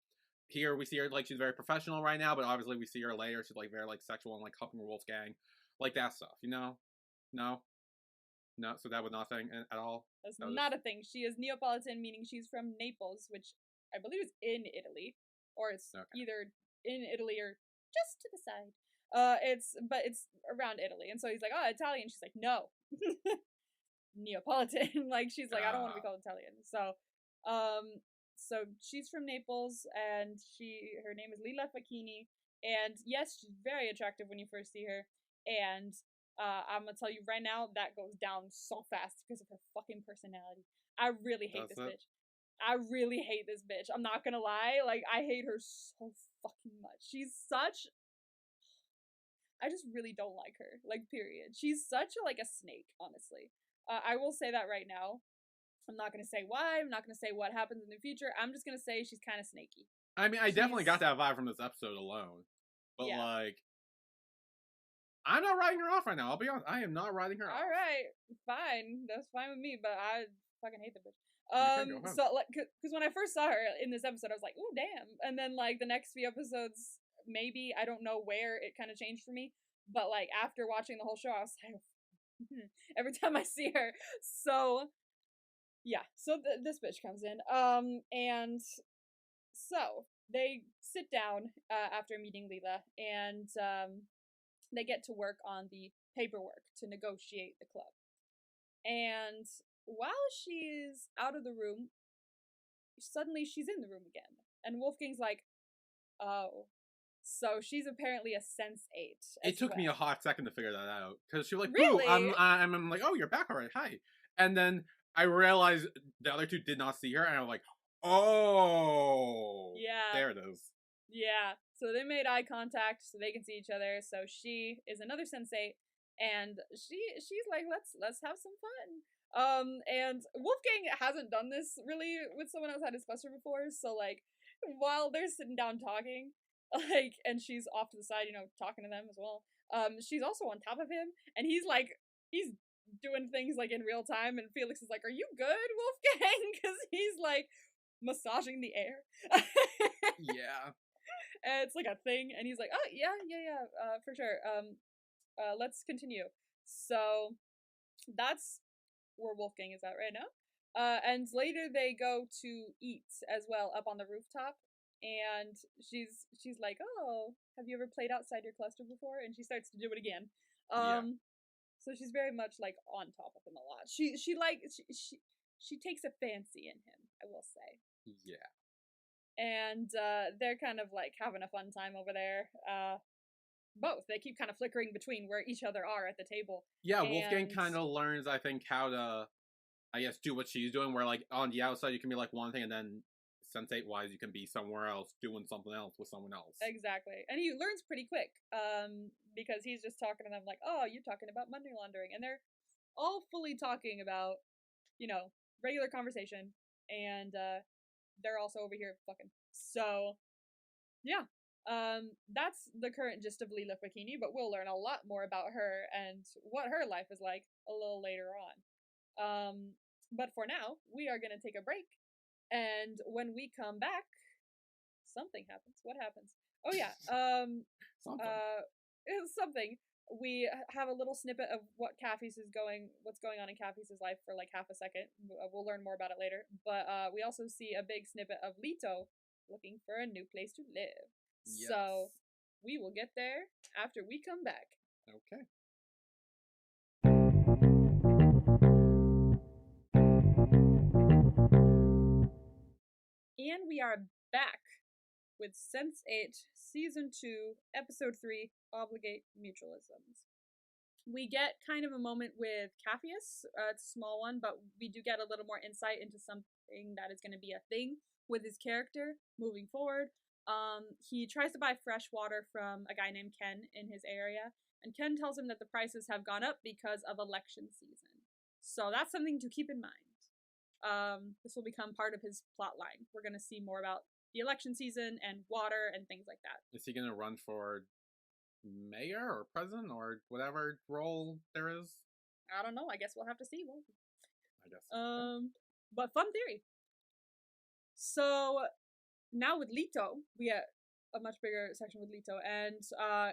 here we see her like she's very professional right now, but obviously we see her later she's like very like sexual and like hugging Wolfgang, like that stuff. No, so that was nothing at all.
That's not a thing. She is Neapolitan, meaning she's from Naples, which I believe is in Italy, or it's either in Italy or just to the side. It's around Italy, and so he's like, oh, Italian. She's like, no, Neapolitan. Like she's like, I don't want to be called Italian. So she's from Naples, and her name is Lila Facchini, and yes, she's very attractive when you first see her, and I'm gonna tell you right now, that goes down so fast because of her fucking personality. I really hate this bitch. I really hate this bitch. I'm not gonna lie. Like, I hate her so fucking much. I just really don't like her. Like, period. She's such a snake, honestly. I will say that right now. I'm not gonna say why. I'm not gonna say what happens in the future. I'm just gonna say she's kind of snaky.
I mean, I definitely got that vibe from this episode alone. But like, I'm not writing her off right now. I'll be honest. I am not writing her off.
All right, fine. That's fine with me. But I fucking hate the bitch. So like, because when I first saw her in this episode, I was like, "Ooh, damn!" And then like the next few episodes, maybe I don't know where it kind of changed for me, but like after watching the whole show, I was like, every time I see her. So yeah, so this bitch comes in, and so they sit down after meeting Leela, and they get to work on the paperwork to negotiate the club. And while she's out of the room, suddenly she's in the room again. And Wolfgang's like, oh. So she's apparently a sensate.
It took me a hot second to figure that out. Because she was like,
really?
Boo! I'm like, oh, you're back already. Hi. And then I realized the other two did not see her. And I'm like, oh.
Yeah.
There it is.
Yeah. So they made eye contact so they can see each other. So she is another sensate. And she's like, let's have some fun. And Wolfgang hasn't done this really with someone outside his cluster before, so like while they're sitting down talking, like, and she's off to the side, talking to them as well. She's also on top of him, and he's doing things like in real time, and Felix is like, "Are you good, Wolfgang?" Because he's like massaging the air.
Yeah.
And it's like a thing, and he's like, "Oh yeah, for sure. Let's continue." So that's where Wolfgang is at right now. And later they go to eat as well up on the rooftop. And she's like, "Oh, have you ever played outside your cluster before?" And she starts to do it again. So she's very much like on top of him a lot. She takes a fancy in him, I will say.
Yeah.
And they're kind of like having a fun time over there. Both. They keep kind of flickering between where each other are at the table.
Yeah, Wolfgang kind of learns, I think, how to, I guess, do what she's doing, where, like, on the outside you can be, like, one thing, and then sensate-wise you can be somewhere else, doing something else with someone else.
Exactly. And he learns pretty quick, because he's just talking to them like, oh, you're talking about money laundering. And they're all fully talking about, regular conversation, and they're also over here fucking. So, yeah. That's the current gist of Lila Bikini, but we'll learn a lot more about her and what her life is like a little later on. But for now, we are going to take a break. And when we come back, something happens. What happens? Oh, yeah. It's something. We have a little snippet of what's going on in Kaffee's life for like half a second. We'll learn more about it later. But we also see a big snippet of Leto looking for a new place to live. Yes. So we will get there after we come back.
Okay.
And we are back with Sense8 Season 2, Episode 3, Obligate Mutualisms. We get kind of a moment with Capheus. It's a small one, but we do get a little more insight into something that is going to be a thing with his character moving forward. He tries to buy fresh water from a guy named Ken in his area, and Ken tells him that the prices have gone up because of election season. So that's something to keep in mind. This will become part of his plot line. We're going to see more about the election season and water and things like that.
Is he going to run for mayor or president or whatever role there is?
I don't know. I guess we'll have to see, won't we?
I guess.
But fun theory. So now with Leto, we have a much bigger section with Leto, and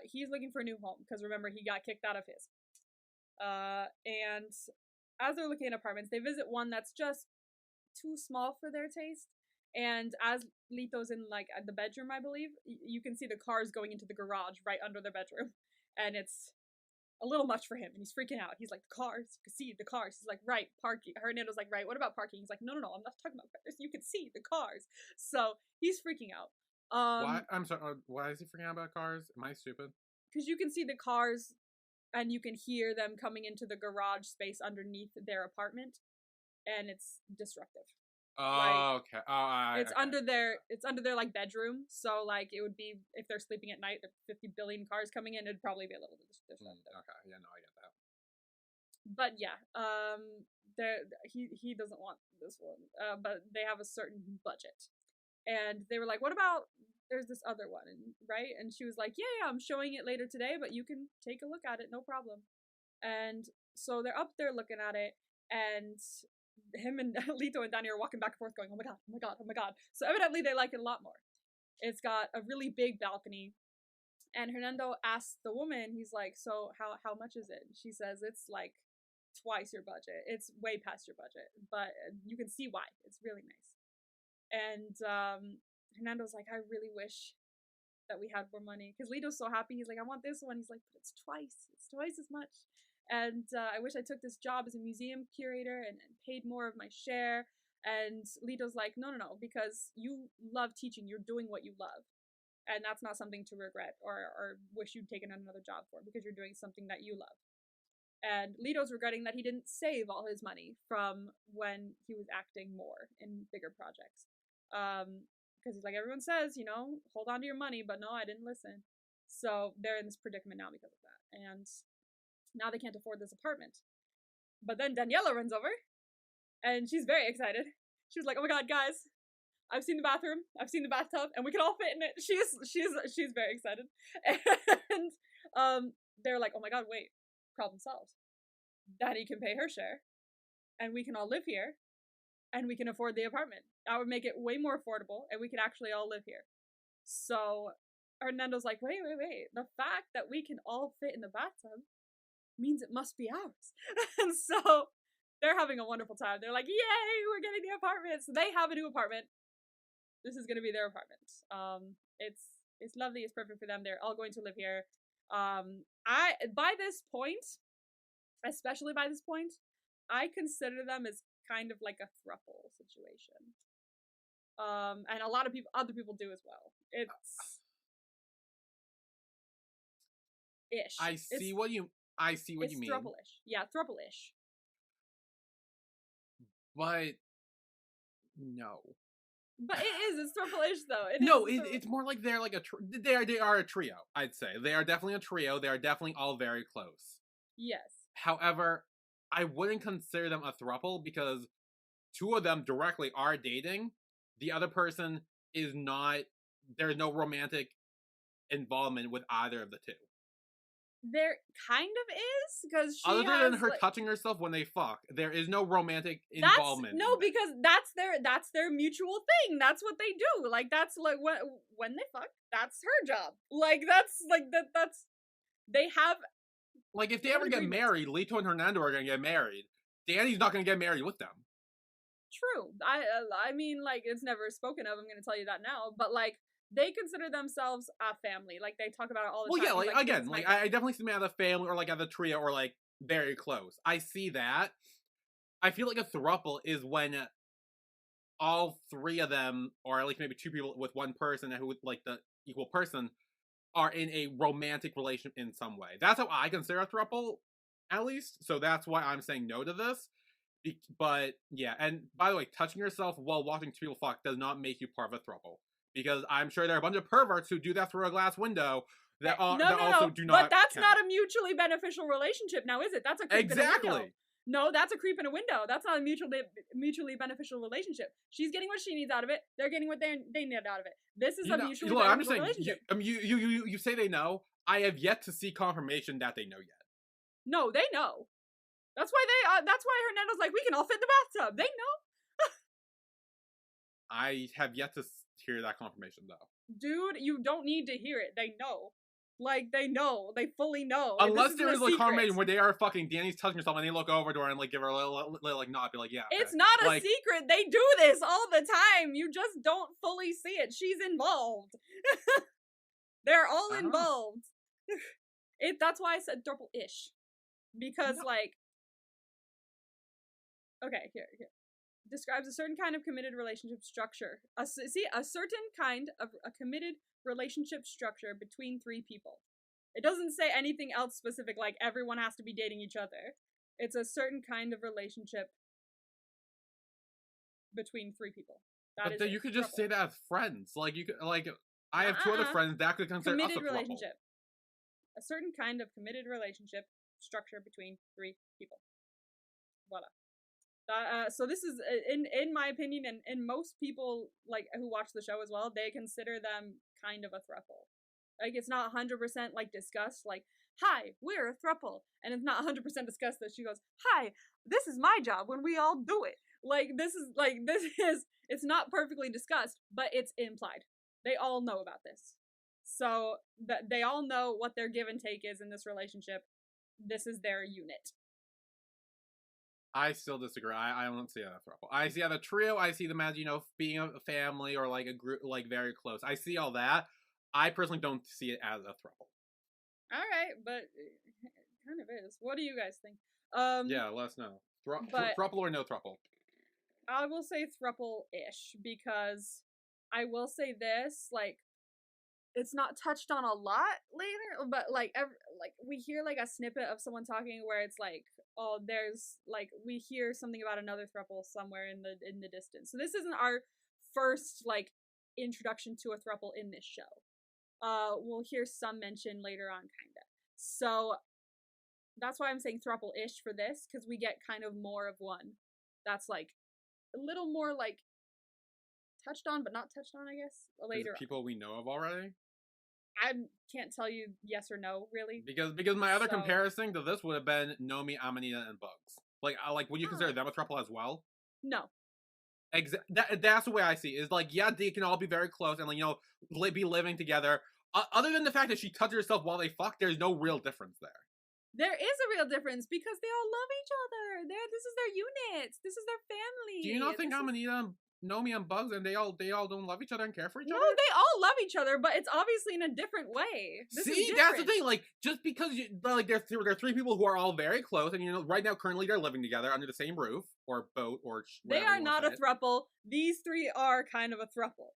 he's looking for a new home because remember he got kicked out of his. And as they're looking at apartments, they visit one that's just too small for their taste. And as Leto's in like the bedroom, I believe, you can see the cars going into the garage right under their bedroom, and it's a little much for him, and he's freaking out. He's like, the cars, you can see the cars. He's like, right, parking. Hernando's like, right, what about parking? He's like, no, I'm not talking about cars. You can see the cars. So he's freaking out.
Why? I'm sorry. Why is he freaking out about cars? Am I stupid?
Because you can see the cars, and you can hear them coming into the garage space underneath their apartment, and it's disruptive.
Oh, okay.
It's under their like bedroom, so like it would be if they're sleeping at night, there are 50 billion cars coming in, it'd probably be a little disruptive.
Okay, yeah, no, I get that.
But yeah, he doesn't want this one, but they have a certain budget, and they were like, "What about there's this other one, right?" And she was like, "Yeah, I'm showing it later today, but you can take a look at it, no problem." And so they're up there looking at it, and him and Leto and Danny are walking back and forth going, oh my god. So evidently they like it a lot more. It's got a really big balcony. And Hernando asks the woman, he's like, so how much is it? And she says, it's like twice your budget. It's way past your budget. But you can see why. It's really nice. And Hernando's like, I really wish that we had more money. Because Leto's so happy. He's like, I want this one. He's like, but it's twice. It's twice as much. And I wish I took this job as a museum curator and paid more of my share. And Leto's like, no, because you love teaching. You're doing what you love. And that's not something to regret or wish you'd taken another job for because you're doing something that you love. And Leto's regretting that he didn't save all his money from when he was acting more in bigger projects. Because he's like, everyone says, hold on to your money, but no, I didn't listen. So they're in this predicament now because of that. And now they can't afford this apartment. But then Daniela runs over, and she's very excited. She was like, "Oh my god, guys, I've seen the bathroom, I've seen the bathtub, and we can all fit in it." She's very excited, and they're like, "Oh my god, wait, problem solved. Daddy can pay her share, and we can all live here, and we can afford the apartment. That would make it way more affordable, and we can actually all live here." So Hernando's like, "Wait, the fact that we can all fit in the bathtub means it must be ours." And so they're having a wonderful time. They're like, yay, we're getting the apartment. So they have a new apartment. This is going to be their apartment. It's lovely. It's perfect for them. They're all going to live here. By this point, especially by this point, I consider them as kind of like a throuple situation. And a lot of other people do as well. It's ish.
I see what you mean.
It's throuple-ish. Yeah, throuple-ish.
But no.
But it is. It's throuple-ish though.
It's more like they're like they are a trio. I'd say they are definitely a trio. They are definitely all very close.
Yes.
However, I wouldn't consider them a throuple because two of them directly are dating. The other person is not. There's no romantic involvement with either of the two.
There kind of is, because she
Other
has,
than her
like,
touching herself when they fuck, there is no romantic involvement.
because that's their mutual thing. That's what they do. Like, that's like when they fuck, that's her job. Like, that's like that's they have.
Like, if they ever get married, Lito and Hernando are gonna get married. Danny's not gonna get married with them.
True. I mean, like, it's never spoken of. I'm gonna tell you that now. But like, they consider themselves a family. Like, they talk about it all the time.
Well, yeah, like again,
this is
like
my
I definitely see them as a family or like as a trio or like very close. I see that. I feel like a throuple is when all three of them, or at least maybe two people with one person who like the equal person, are in a romantic relationship in some way. That's how I consider a throuple, at least. So that's why I'm saying no to this. But yeah, and by the way, touching yourself while watching two people fuck does not make you part of a throuple. Because I'm sure there are a bunch of perverts who do that through a glass window that, also do not.
But that's not a mutually beneficial relationship, now is it? That's a creep in a window. No, that's a creep in a window. That's not a mutually beneficial relationship. She's getting what she needs out of it. They're getting what they need out of it. This is a mutually beneficial relationship.
You say they know. I have yet to see confirmation that they know yet.
No, they know. That's why that's why Hernando's like, we can all fit in the bathtub. They know.
I have yet to hear that confirmation, though.
Dude, you don't need to hear it. They know. Like, they know. They fully know.
Unless there is a confirmation where they are fucking Danny's touching herself and they look over to her and like give her a little like nod, be like, yeah.
Okay. It's not a secret. They do this all the time. You just don't fully see it. She's involved. They're all involved. That's why I said double-ish. Because, like... Okay, here. Describes a certain kind of committed relationship structure. A certain kind of a committed relationship structure between three people. It doesn't say anything else specific, like everyone has to be dating each other. It's a certain kind of relationship between three people.
But you could just say that as friends. Like, you could, like, I have two other friends that could consider us a
committed relationship. A certain kind of committed relationship structure between three people. Voila. So this is, in my opinion, and most people like who watch the show as well, they consider them kind of a throuple. Like, it's not 100% like discussed, like, hi, we're a throuple, and it's not 100% discussed that she goes, hi, this is my job when we all do it. Like, it's not perfectly discussed, but it's implied. They all know about this. So that they all know what their give and take is in this relationship. This is their unit.
I still disagree. I don't see a throuple. I see the trio. I see them as, being a family or like a group, like very close. I see all that. I personally don't see it as a throuple.
All right, but it kind of is. What do you guys think?
Yeah, let us know. Throuple or no throuple?
I will say throuple-ish, because I will say this, like, it's not touched on a lot later, but like we hear like a snippet of someone talking where it's like, oh, there's like, we hear something about another throuple somewhere in the distance. So this isn't our first like introduction to a throuple in this show. We'll hear some mention later on, kinda. So that's why I'm saying throuple-ish for this, because we get kind of more of one that's like a little more like touched on, but not touched on, I guess, later.
People we know of already?
I can't tell you yes or no, really.
Because my other comparison to this would have been Nomi, Amanita, and Bugs. Like, would you consider them a throuple as well?
No.
That's the way I see it. Is like, yeah, they can all be very close and like, be living together. Other than the fact that she touched herself while they fuck, there's no real difference there.
There is a real difference because they all love each other. This is their unit. This is their family.
Do you not think Amanita, Nomi, and Bugs, and they all don't love each other and care for each other?
No, they all love each other, but it's obviously in a different way.
See, that's the thing. Like, just because there are three people who are all very close, and right now currently they're living together under the same roof or boat or.
They are not a throuple. These three are kind of a throuple.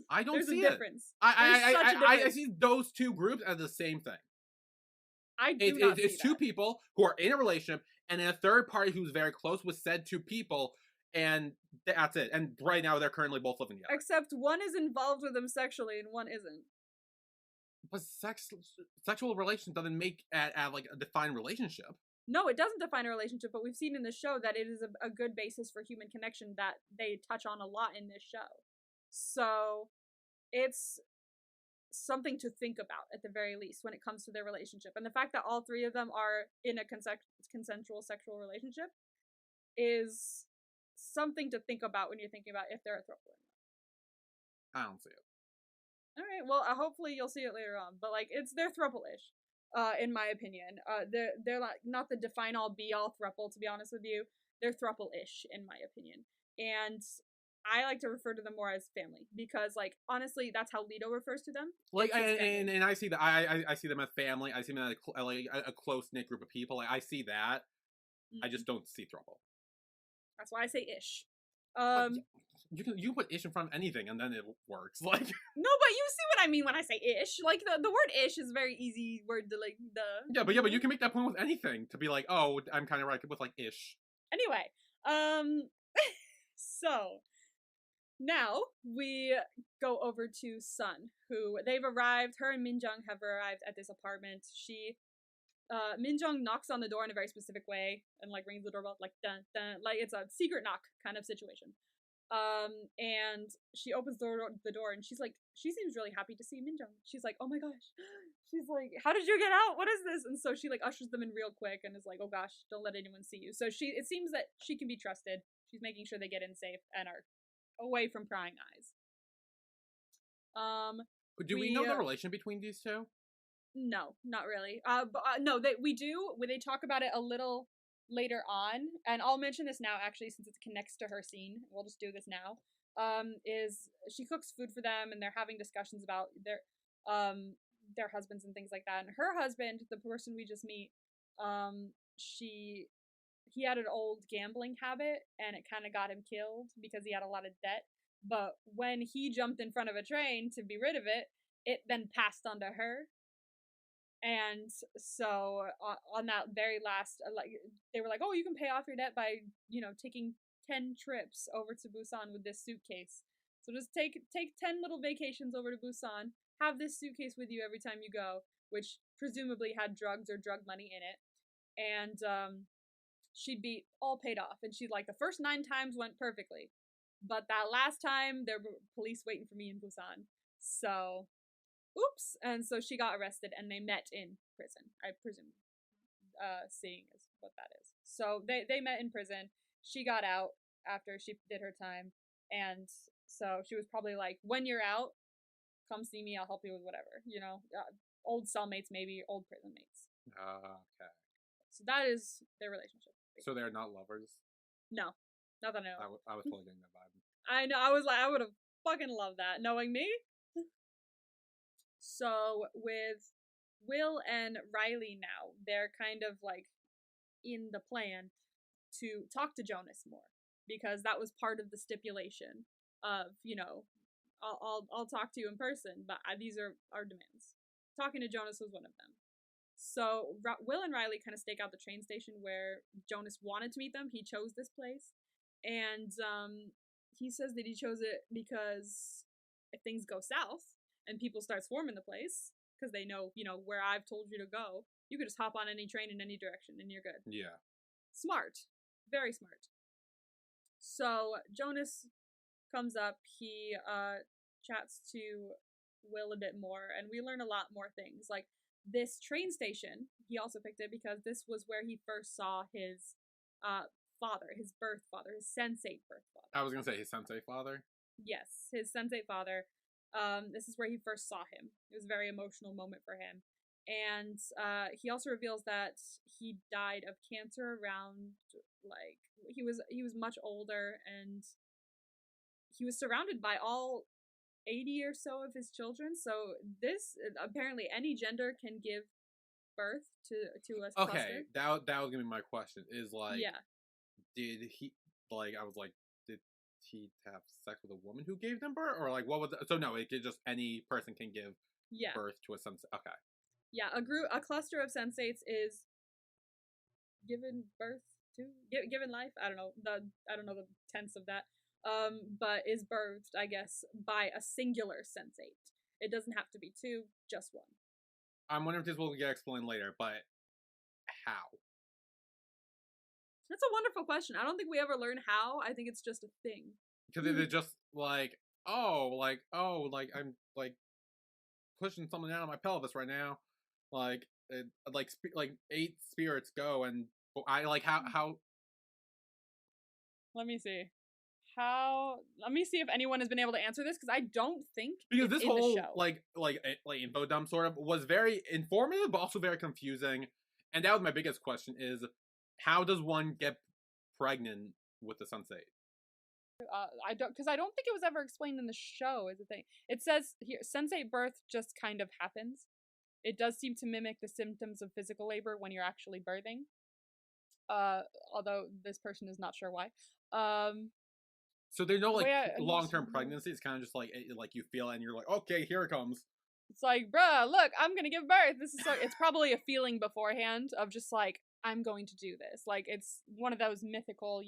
I don't see
a difference.
I see those two groups as the same thing. It's two people who are in a relationship, and then a third party who's very close with said two people. And that's it. And right now, they're currently both living together.
Except one is involved with them sexually, and one isn't.
But sexual relation doesn't make like a defined relationship.
No, it doesn't define a relationship. But we've seen in the show that it is a good basis for human connection that they touch on a lot in this show. So something to think about at the very least when it comes to their relationship. And the fact that all three of them are in a consensual sexual relationship is something to think about when you're thinking about if they're a throuple or
I don't see it.
not. All right, well, hopefully you'll see it later on, but like they're throuple-ish, in my opinion. They're like not the define all be all throuple, to be honest with you. They're throuple-ish in my opinion, and I like to refer to them more as family because, like, honestly, that's how Leto refers to them.
Like, and I see that I see them as family. I see them as like a close knit group of people. Like, I see that. I just don't see throuple.
That's why I say ish.
You put ish in front of anything and then it works. Like,
no, but you see what I mean when I say ish. Like the word ish is a very easy word to like
yeah, but you can make that point with anything to be like, oh, I'm kind of right with like ish.
Anyway, so now we go over to Sun, who they've arrived. Her and Minjung have arrived at this apartment. Minjung knocks on the door in a very specific way and like rings the doorbell like dun dun, like it's a secret knock kind of situation. And she opens the door and she seems really happy to see Minjung. She's like, oh my gosh. She's like, how did you get out? What is this? And so she like ushers them in real quick and is like, oh gosh, don't let anyone see you. So it seems that she can be trusted. She's making sure they get in safe and are away from prying eyes.
Do we know the relation between these two?
No, not really. No, we do. When they talk about it a little later on, and I'll mention this now actually since it connects to her scene. We'll just do this now. Is she cooks food for them and they're having discussions about their husbands and things like that. And her husband, the person we just meet, he had an old gambling habit and it kind of got him killed because he had a lot of debt. But when he jumped in front of a train to be rid of it, it then passed on to her. And so on that very last, like, they were like, oh, you can pay off your debt by, taking 10 trips over to Busan with this suitcase. So just take 10 little vacations over to Busan, have this suitcase with you every time you go, which presumably had drugs or drug money in it. And she'd be all paid off. And she'd like, the first 9 times went perfectly. But that last time, there were police waiting for me in Busan. So... oops. And so she got arrested and they met in prison, I presume, seeing is what that is. So they met in prison. She got out after she did her time. And so she was probably like, when you're out, come see me. I'll help you with whatever, old cellmates, maybe old prison mates.
Okay.
So that is their relationship. Basically.
So they're not lovers?
No. Not that I know.
I was totally getting that vibe.
I know. I was like, I would have fucking loved that, knowing me. So with Will and Riley now, they're kind of like in the plan to talk to Jonas more because that was part of the stipulation of, I'll talk to you in person, but these are our demands. Talking to Jonas was one of them. So Will and Riley kind of stake out the train station where Jonas wanted to meet them. He chose this place, and he says that he chose it because if things go south and people start swarming the place because they know, where I've told you to go, you could just hop on any train in any direction and you're good.
Yeah.
Smart. Very smart. So Jonas comes up. He chats to Will a bit more, and we learn a lot more things. Like this train station, he also picked it because this was where he first saw his father, his birth father, his sensate birth father.
I was going to say his sensate father?
Yes, his sensate father. This is where he first saw him. It was a very emotional moment for him. And he also reveals that he died of cancer around, like, he was much older, and he was surrounded by all 80 or so of his children. So this, apparently any gender can give birth to a cluster.
Okay, that was going to be my question, is like,
yeah.
Did he, like, I was like, did he have sex with a woman who gave them birth? Or like, what was it? So no, it could just, any person can give birth to a sensate. Okay.
Yeah, a cluster of sensates is given birth to, given life. I don't know the tense of that. But is birthed, I guess, by a singular sensate. It doesn't have to be 2, just 1.
I'm wondering if this will get explained later, but how?
That's a wonderful question. I don't think we ever learn how. I think it's just a thing.
Because they're just like, I'm like pushing something out of my pelvis right now. Like, like 8 spirits go, and I like how.
Let me see. Let me see if anyone has been able to answer this, because I don't think
Because
it's
this
in the
whole
show.
like info dump sort of was very informative, but also very confusing. And that was my biggest question: is how does one get pregnant with the sensate?
I don't think it was ever explained in the show. Is the thing. It says here, sensate birth just kind of happens. It does seem to mimic the symptoms of physical labor when you're actually birthing. Although this person is not sure why.
So there's no like long-term pregnancy. It's kind of just like you feel it and you're like, okay, here it comes.
It's like, bruh, look, I'm gonna give birth. This is so. It's probably a feeling beforehand of just like, I'm going to do this. Like, it's one of those mythical,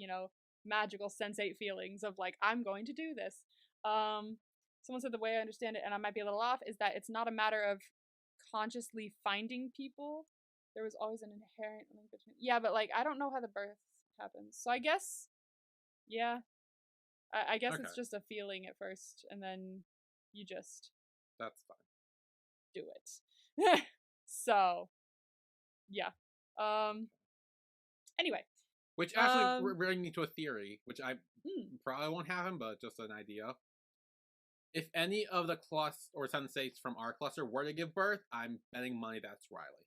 magical sensate feelings of like, I'm going to do this. Someone said the way I understand it, and I might be a little off, is that it's not a matter of consciously finding people. There was always an inherent link between. Yeah, but like, I don't know how the birth happens. So I guess, yeah, I guess it's just a feeling at first, and then you just.
That's fine.
Do it. So, yeah. Anyway.
Which actually brings me to a theory, which I probably won't happen, but just an idea. If any of the clusters or sensates from our cluster were to give birth, I'm betting money that's Riley.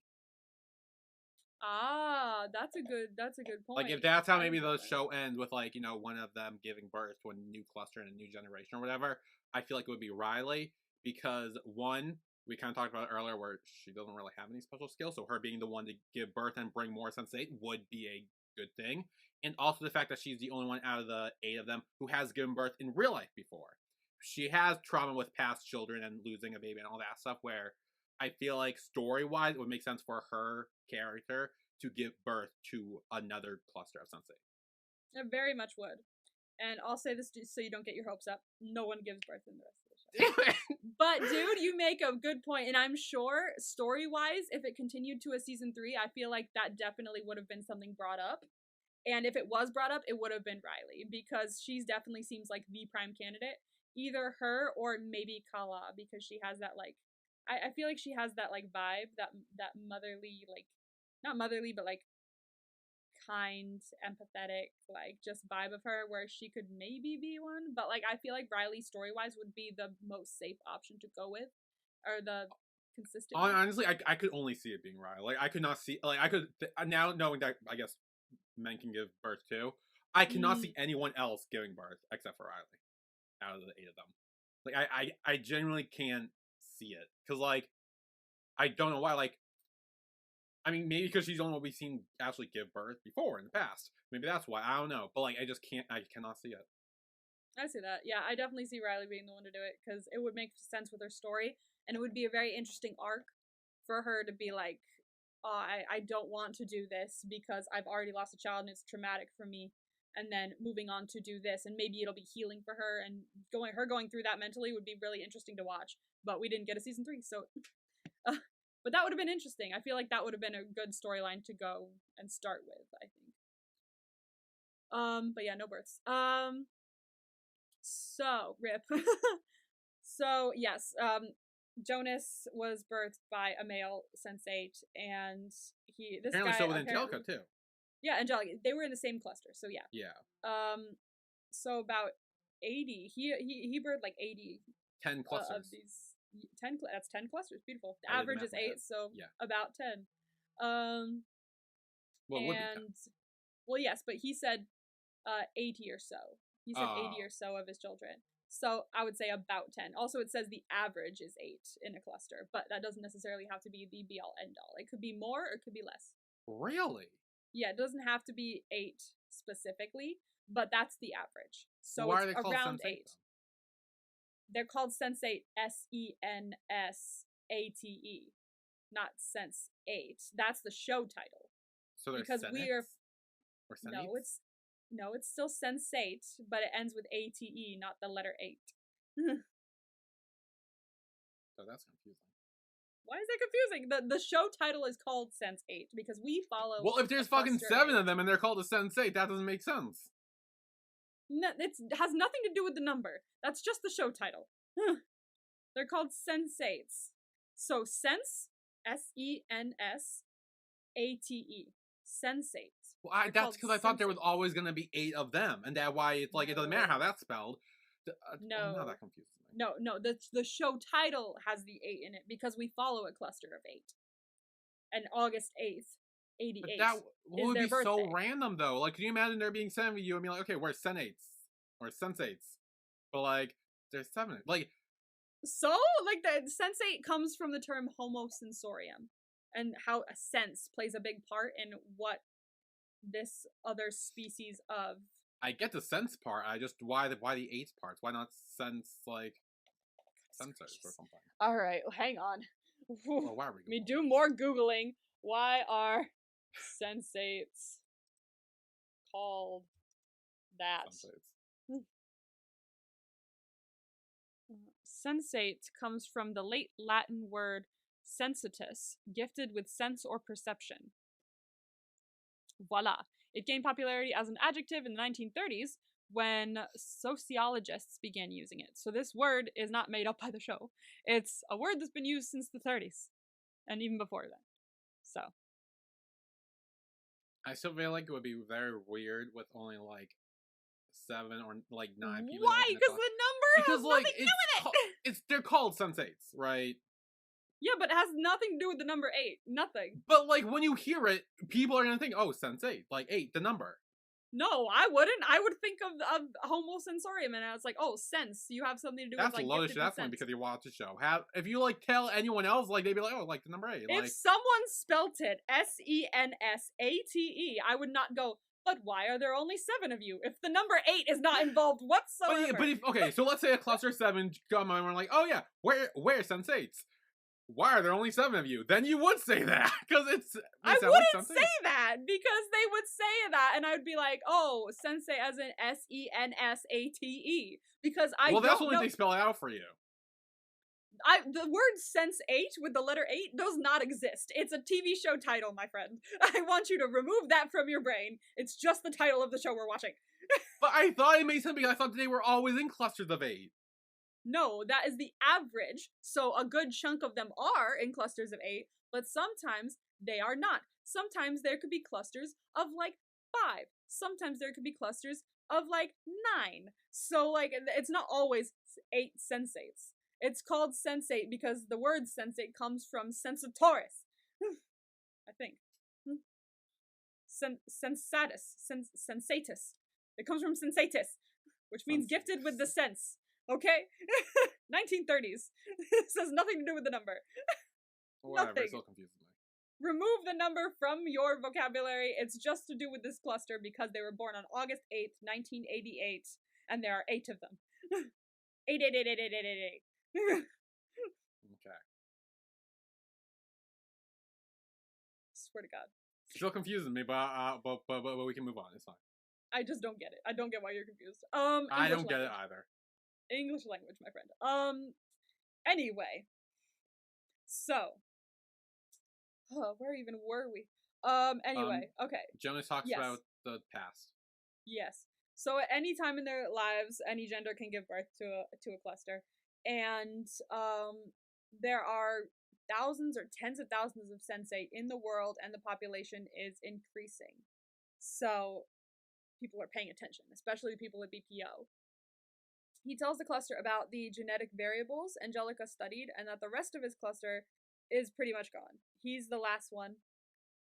Ah, that's a good point.
Like, if that's how maybe the show ends with, like, one of them giving birth to a new cluster and a new generation or whatever, I feel like it would be Riley, because one, we kind of talked about it earlier where she doesn't really have any special skills, so her being the one to give birth and bring more sensate would be a good thing. And also the fact that she's the only one out of the 8 of them who has given birth in real life before. She has trauma with past children and losing a baby and all that stuff, where I feel like story-wise it would make sense for her character to give birth to another cluster of sensate.
It very much would. And I'll say this so you don't get your hopes up. No one gives birth in the rest of the show. But, dude, you make a good point. And I'm sure, story-wise, if it continued to a season 3, I feel like that definitely would have been something brought up. And if it was brought up, it would have been Riley. Because she definitely seems like the prime candidate. Either her or maybe Kala. Because she has that, like... I feel like she has that, like, vibe. That motherly, like... Not motherly, but, like... kind, empathetic, like, just vibe of her where she could maybe be one, but like I feel like Riley story-wise would be the most safe option to go with, or the consistent.
Honestly, I could only see it being Riley. Like, I could not see, like, I could now knowing that I guess men can give birth too. I cannot see anyone else giving birth except for Riley out of the 8 of them. Like, I genuinely can't see it because, like, I don't know why. Like, I mean, maybe because she's the only one we've seen actually give birth before in the past. Maybe that's why. I don't know. But, like, I cannot see it.
I see that. Yeah, I definitely see Riley being the one to do it because it would make sense with her story, and it would be a very interesting arc for her to be like, oh, I don't want to do this because I've already lost a child and it's traumatic for me. And then moving on to do this, and maybe it'll be healing for her, and going through that mentally would be really interesting to watch. But we didn't get a season 3, so... But that would have been interesting. I feel like that would have been a good storyline to go and start with, I think. But yeah, no births. So, rip. So, yes, Jonas was birthed by a male sensate, and
Apparently so with Angelica, too.
Yeah, Angelica. They were in the same cluster, so yeah.
Yeah.
So about 80, he birthed like 80
10 clusters.
Of these 10 that's 10 clusters. Beautiful. The average is 8, so yeah. About 10.
Well, it would be 10.
Well, yes, but he said 80 or so. He said 80 or so of his children. So I would say about 10. Also, it says the average is 8 in a cluster, but that doesn't necessarily have to be the be all end all. It could be more or it could be less.
Really?
Yeah, it doesn't have to be 8 specifically, but that's the average. So
why
it's
are they
around 8.
Though?
They're called sensate, Sensate, not sense8. That's the show title.
So they're
because we are
or senates?
No, it's still sensate, but it ends with ATE, not the letter 8.
So that's confusing.
Why is that confusing? The show title is called Sense8 because we follow.
Well, if there's fucking 7 of them and they're called a Sense8, that doesn't make sense.
No, it has nothing to do with the number. That's just the show title. They're called sensates. So sense, sensate, sensate.
Well, that's because I thought there was always going to be 8 of them, and that's why it's like, it doesn't matter how that's spelled.
No.
Now that confuses me.
No, the show title has the 8 in it because we follow a cluster of 8. And August 8th, 88.
But that would be birthday. So random, though. Like, can you imagine there being 7 of you and be like, okay, we're senates or sensates, but like, there's 7. Like,
so like the sensate comes from the term homo sensorium, and how a sense plays a big part in what this other species of.
I get the sense part. I just why the 8 parts? Why not sense like sensors or something?
All right, hang on.
Well, why are we?
Let me do more googling. Why are sensates called that? Sensate comes from the late Latin word sensatus, gifted with sense or perception. Voila. It gained popularity as an adjective in the 1930s when sociologists began using it. So this word is not made up by the show. It's a word that's been used since the 30s and even before then. So
I still feel like it would be very weird with only like 7 or like 9 people.
Why? Because the number has nothing to do with it.
They're called sensates, right?
Yeah, but it has nothing to do with the number 8. Nothing.
But like when you hear it, people are gonna think, oh, sensate, like 8, the number.
No, I wouldn't. I would think of homo sensorium, and I was like, oh, sense. You have something to do with like
low shit. That's one because you watch the show. If you like tell anyone else, like they'd be like, oh, like the number 8.
If someone spelt it sensate, I would not go. But why are there only 7 of you? If the number 8 is not involved whatsoever.
Okay, so let's say a cluster of 7 come and we're like, oh yeah, we're sensates. Why are there only 7 of you? Then you would say that because
I wouldn't say that because they would say that, and I would be like, "Oh, sensei," as in sensate, because I. Well,
that's only they spell it out for you.
The word sensate with the letter 8 does not exist. It's a TV show title, my friend. I want you to remove that from your brain. It's just the title of the show we're watching.
But I thought it made sense because I thought they were always in clusters of 8.
No, that is the average. So a good chunk of them are in clusters of 8, but sometimes they are not. Sometimes there could be clusters of like 5. Sometimes there could be clusters of like 9. So like it's not always 8 sensates. It's called sensate because the word sensate comes from sensatoris. I think. Sensatus. It comes from sensatus, which means gifted with the sense. Okay? 1930s. This has nothing to do with the number.
Whatever, it still confuses me.
Remove the number from your vocabulary. It's just to do with this cluster because they were born on August 8th, 1988, and there are 8 of them. 8, 8, 8, 8, 8, 8, 8, 8.
Okay.
Swear to God.
Still confusing me, but we can move on. It's fine.
I just don't get it. I don't get why you're confused.
I don't get it either.
English language, my friend. Anyway. So. Where even were we? Anyway, okay.
Jonas talks about the past.
Yes. So at any time in their lives, any gender can give birth to a cluster. And, there are thousands or tens of thousands of sensei in the world, and the population is increasing. So, people are paying attention, especially people at BPO. He tells the cluster about the genetic variables Angelica studied, and that the rest of his cluster is pretty much gone. He's the last one.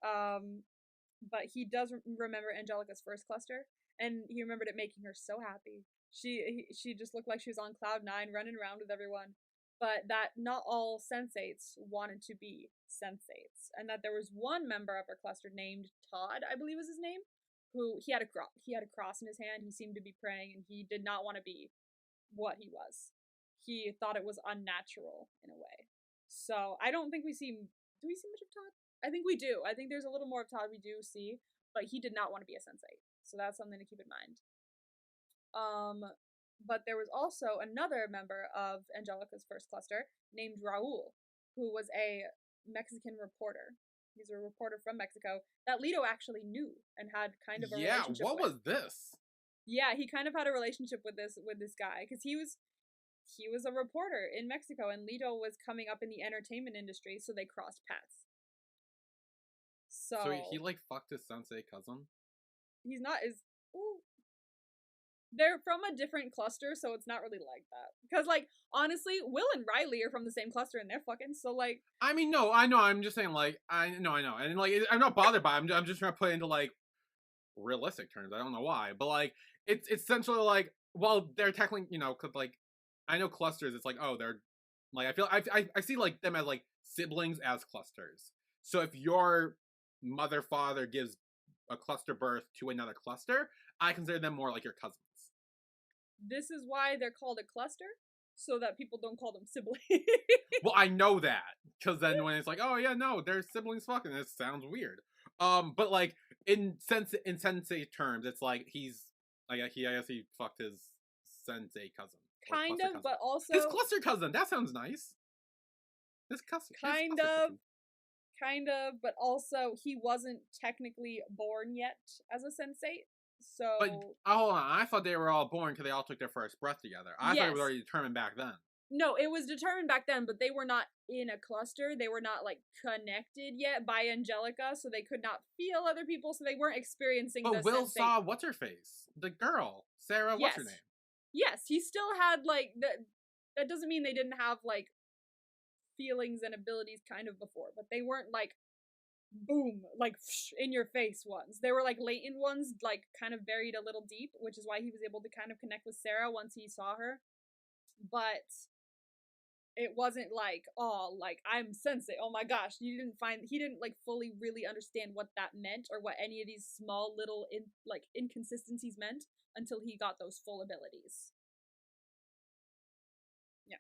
But he does remember Angelica's first cluster, and he remembered it making her so happy. She just looked like she was on cloud 9, running around with everyone. But that not all sensates wanted to be sensates, and that there was one member of her cluster named Todd, I believe was his name, who he had a cross in his hand. He seemed to be praying, and he did not want to be what he was. He thought it was unnatural in a way. So I don't think do we see much of Todd? I think we do. I think there's a little more of Todd we do see, but he did not want to be a sensate. So that's something to keep in mind. But there was also another member of Angelica's first cluster named Raul, who was a Mexican reporter. He's a reporter from Mexico that Leto actually knew and had kind of a relationship with.
Yeah, what was this?
Yeah, he kind of had a relationship with this guy because he he was a reporter in Mexico, and Leto was coming up in the entertainment industry, so they crossed paths.
So he like fucked his sensei cousin?
He's not as... Ooh. They're from a different cluster, so it's not really like that. Because, like, honestly, Will and Riley are from the same cluster, and they're fucking, so, like...
I mean, no, I know, I'm just saying, like, I know. And, like, I'm not bothered by it, I'm just trying to put it into, like, realistic terms. I don't know why. But, like, it's essentially, like, well, they're technically, you know, cause, like, I know clusters, it's like, oh, they're, like, I feel, I see, like, them as, like, siblings as clusters. So if your father gives a cluster birth to another cluster, I consider them more like your cousins.
This is why they're called a cluster, so that people don't call them siblings.
Well, I know that, because then when it's like, oh yeah, no, they're siblings fucking, it sounds weird. But like in sensei terms, it's like I guess he fucked his sensei cousin.
Kind of,
cousin.
But also
his cluster cousin. That sounds nice. His cousin.
Kind of, but also he wasn't technically born yet as a sensate. So,
but hold on, I thought they were all born because they all took their first breath together. I thought it was already determined back then.
No, it was determined back then, but they were not in a cluster. They were not, like, connected yet by Angelica, so they could not feel other people, so they weren't experiencing
But Will saw what's-her-face? The girl. Sarah, what's her name?
Yes, he still had, like, that doesn't mean they didn't have, like, feelings and abilities kind of before, but they weren't, like, boom, like, in your face ones. They were, like, latent ones, like, kind of buried a little deep, which is why he was able to kind of connect with Sarah once he saw her. But it wasn't like, oh, like, I'm sensei, oh my gosh. He didn't, like, fully really understand what that meant or what any of these small little, inconsistencies meant until he got those full abilities. Yeah.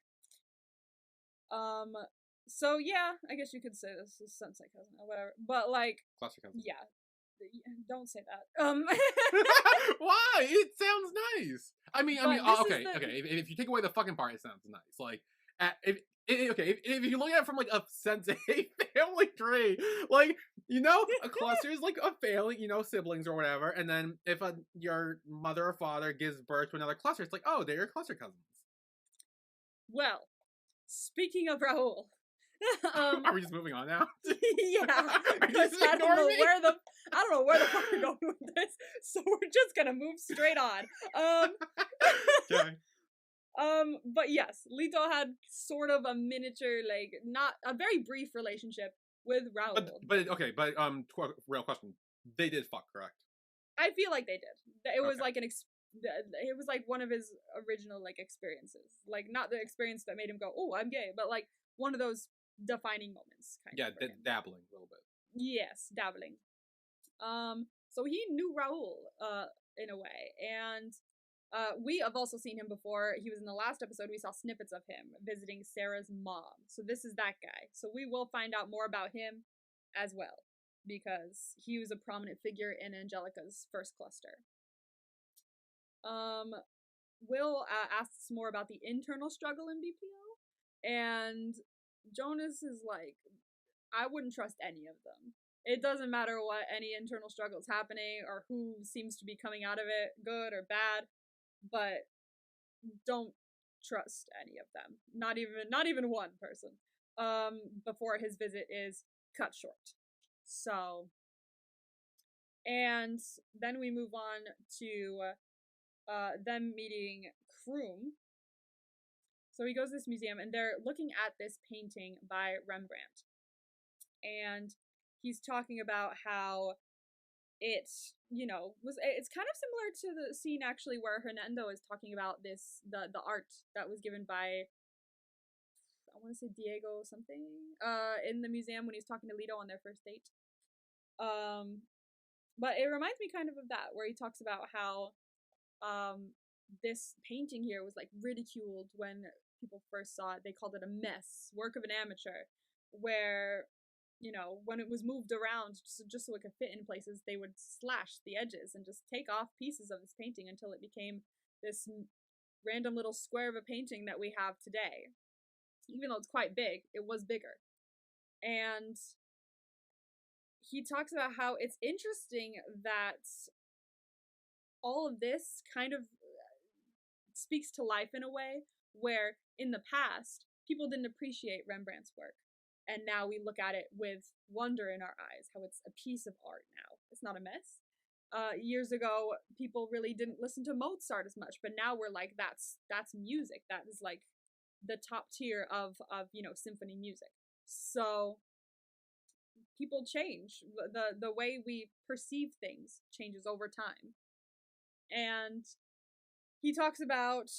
So yeah, I guess you could say this is sensei cousin or whatever, but, like,
cluster cousin.
Yeah. Don't say that.
Why? It sounds nice. I mean, okay. If you take away the fucking part, it sounds nice. Like, if you look at it from, like, a sensei family tree, like, you know, a cluster is like a family, you know, siblings or whatever, and then if your mother or father gives birth to another cluster, it's like, oh, they're your cluster cousins.
Well, speaking of Raul,
are we just moving on now?
Yeah, I don't know where the fuck we're going with this, so we're just gonna move straight on.
Okay.
But yes, Leto had sort of a miniature, like, not a very brief relationship with Raul.
But real question: they did fuck, correct?
I feel like they did. It was like it was like one of his original, like, experiences, like, not the experience that made him go, oh, I'm gay, but, like, one of those defining moments.
Dabbling a little bit.
Yes, dabbling. So he knew Raul, in a way, and we have also seen him before. He was in the last episode. We saw snippets of him visiting Sarah's mom. So this is that guy. So we will find out more about him as well, because he was a prominent figure in Angelica's first cluster. Will asks more about the internal struggle in BPO, and Jonas is like, I wouldn't trust any of them. It doesn't matter what any internal struggle is happening or who seems to be coming out of it, good or bad, but don't trust any of them. Not even one person. Before his visit is cut short. So, and then we move on to them meeting Kroom. So he goes to this museum, and they're looking at this painting by Rembrandt. And he's talking about how it, it's kind of similar to the scene, actually, where Hernando is talking about the art that was given by, I want to say Diego something, in the museum when he's talking to Leto on their first date. But it reminds me kind of that, where he talks about how this painting here was, like, ridiculed when people first saw it. They called it a mess, work of an amateur, where, when it was moved around just so it could fit in places, they would slash the edges and just take off pieces of this painting until it became this random little square of a painting that we have today. Even though it's quite big, it was bigger. And he talks about how it's interesting that all of this kind of speaks to life in a way, where in the past, people didn't appreciate Rembrandt's work. And now we look at it with wonder in our eyes, how it's a piece of art now. It's not a mess. Years ago, people really didn't listen to Mozart as much, but now we're like, that's music. That is like the top tier of symphony music. So people change. The way we perceive things changes over time. And he talks about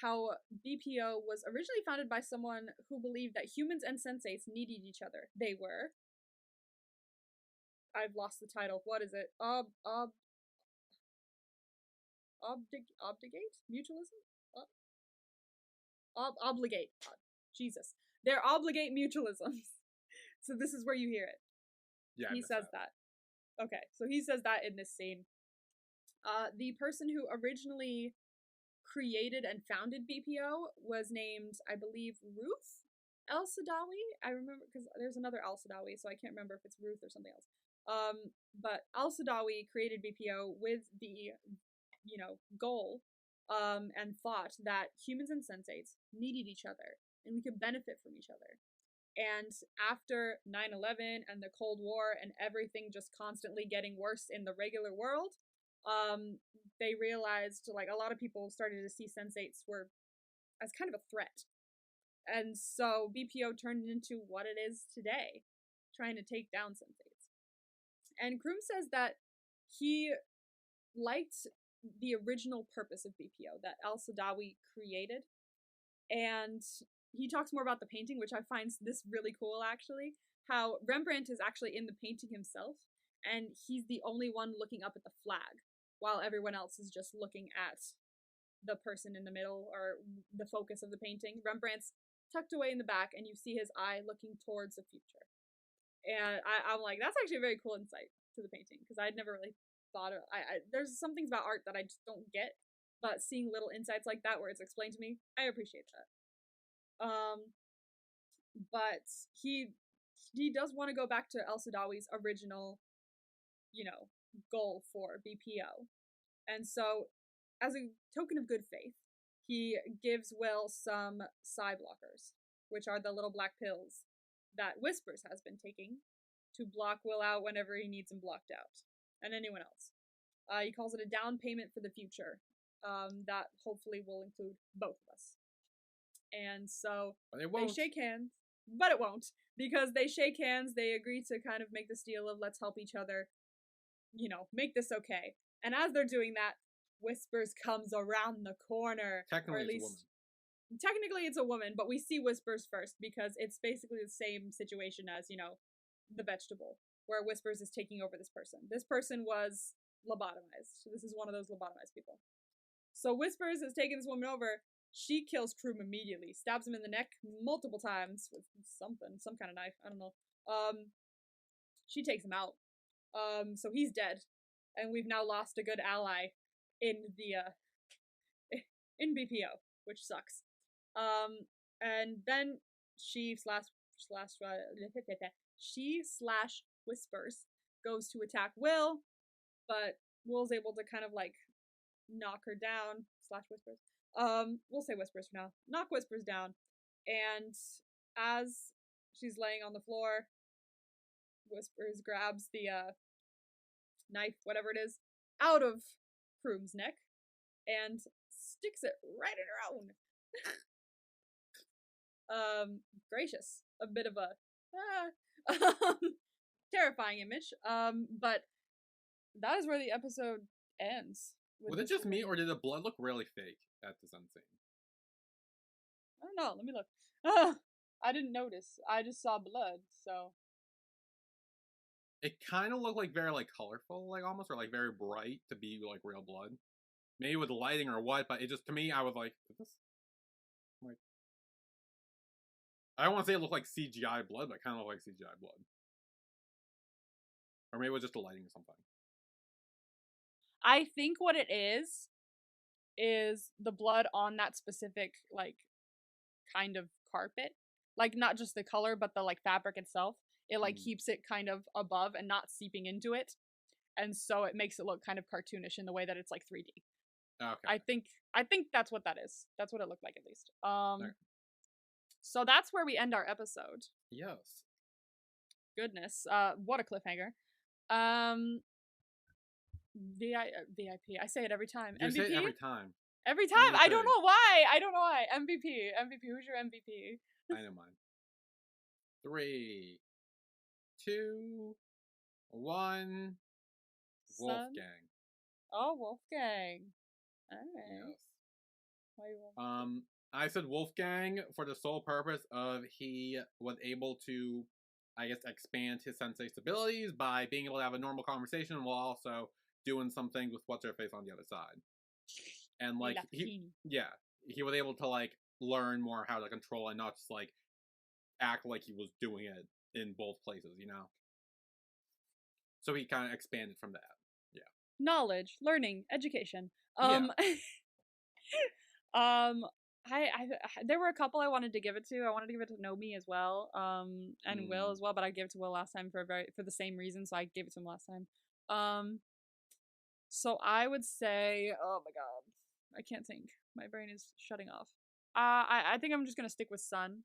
how BPO was originally founded by someone who believed that humans and sensates needed each other. They were. I've lost the title. What is it? Obligate? Mutualism? Obligate. Jesus. They're obligate mutualisms. So this is where you hear it.
Yeah,
he says that. Okay, so he says that in this scene. The person who originally created and founded BPO was named, I believe, Ruth Al-Sadawi. I remember because there's another Al-Sadawi, so I can't remember if it's Ruth or something else. But Al-Sadawi created BPO with the, goal and thought that humans and sensates needed each other and we could benefit from each other. And after 9/11 and the Cold War and everything just constantly getting worse in the regular world, they realized, like, a lot of people started to see sensates were as kind of a threat. And so BPO turned into what it is today, trying to take down sensates. And Kroom says that he liked the original purpose of BPO that Al-Sadawi created. And he talks more about the painting, which I find this really cool, actually. How Rembrandt is actually in the painting himself, and he's the only one looking up at the flag, while everyone else is just looking at the person in the middle, or the focus of the painting. Rembrandt's tucked away in the back, and you see his eye looking towards the future. And I'm like, that's actually a very cool insight to the painting, because I'd never really thought of there's some things about art that I just don't get, but seeing little insights like that where it's explained to me, I appreciate that. But he does want to go back to Al-Sadawi's original, goal for BPO. And so, as a token of good faith, he gives Will some psi blockers, which are the little black pills that Whispers has been taking to block Will out whenever he needs him blocked out, and anyone else. He calls it a down payment for the future that hopefully will include both of us. And so they shake hands, but it won't, because they shake hands, they agree to kind of make this deal of let's help each other, make this okay. And as they're doing that, Whispers comes around the corner.
Technically, it's a woman.
Technically, it's a woman, but we see Whispers first because it's basically the same situation as, the vegetable, where Whispers is taking over this person. This person was lobotomized. So this is one of those lobotomized people. So Whispers is taking this woman over. She kills Kroom immediately, stabs him in the neck multiple times with some kind of knife. I don't know. She takes him out. So he's dead, and we've now lost a good ally in the in BPO, which sucks. And then she Whispers goes to attack Will, but Will's able to kind of like knock her down. Whispers. We'll say Whispers for now. Knock Whispers down. And as she's laying on the floor, Whispers grabs the knife, whatever it is, out of Kroom's neck and sticks it right in her own. Gracious. A bit of a terrifying image. But that is where the episode ends.
Was it just me, or did the blood look really fake at this unseen?
I don't know. Let me look. I didn't notice. I just saw blood, so.
It kind of looked like very like colorful, like almost, or like very bright to be like real blood. Maybe with lighting or what, but it just, to me, I was like, is this like, I don't want to say it looked like CGI blood, but it kind of looked like CGI blood. Or maybe it was just the lighting or something.
I think what it is the blood on that specific, like, kind of carpet. Like, not just the color, but the, like, fabric itself. It, like, keeps it kind of above and not seeping into it. And so it makes it look kind of cartoonish in the way that it's, like, 3D.
Okay.
I think that's what that is. That's what it looked like, at least.
Okay.
So that's where we end our episode.
Yes.
Goodness. What a cliffhanger. VIP. I say it every time.
You
MVP?
say it every time.
Every time. I don't
say.
know why. I don't know why. MVP. MVP. Who's your MVP?
I know mine. 3, 2, 1.
Son?
Wolfgang.
Oh, Wolfgang. Alright.
Yes.
Why you Wolfgang?
I said Wolfgang for the sole purpose of he was able to, I guess, expand his sensate's abilities by being able to have a normal conversation while also doing some things with what's her face on the other side. And like he was able to like learn more how to control and not just like act like he was doing it in both places, you know. So he kind of expanded from that. Yeah.
Knowledge, learning, education. There were a couple I wanted to give it to. I wanted to give it to Nomi as well, and Will as well, but I gave it to Will last time for the same reason, so I gave it to him last time. So I would say, oh my god, I can't think. My brain is shutting off. I think I'm just gonna stick with Sun.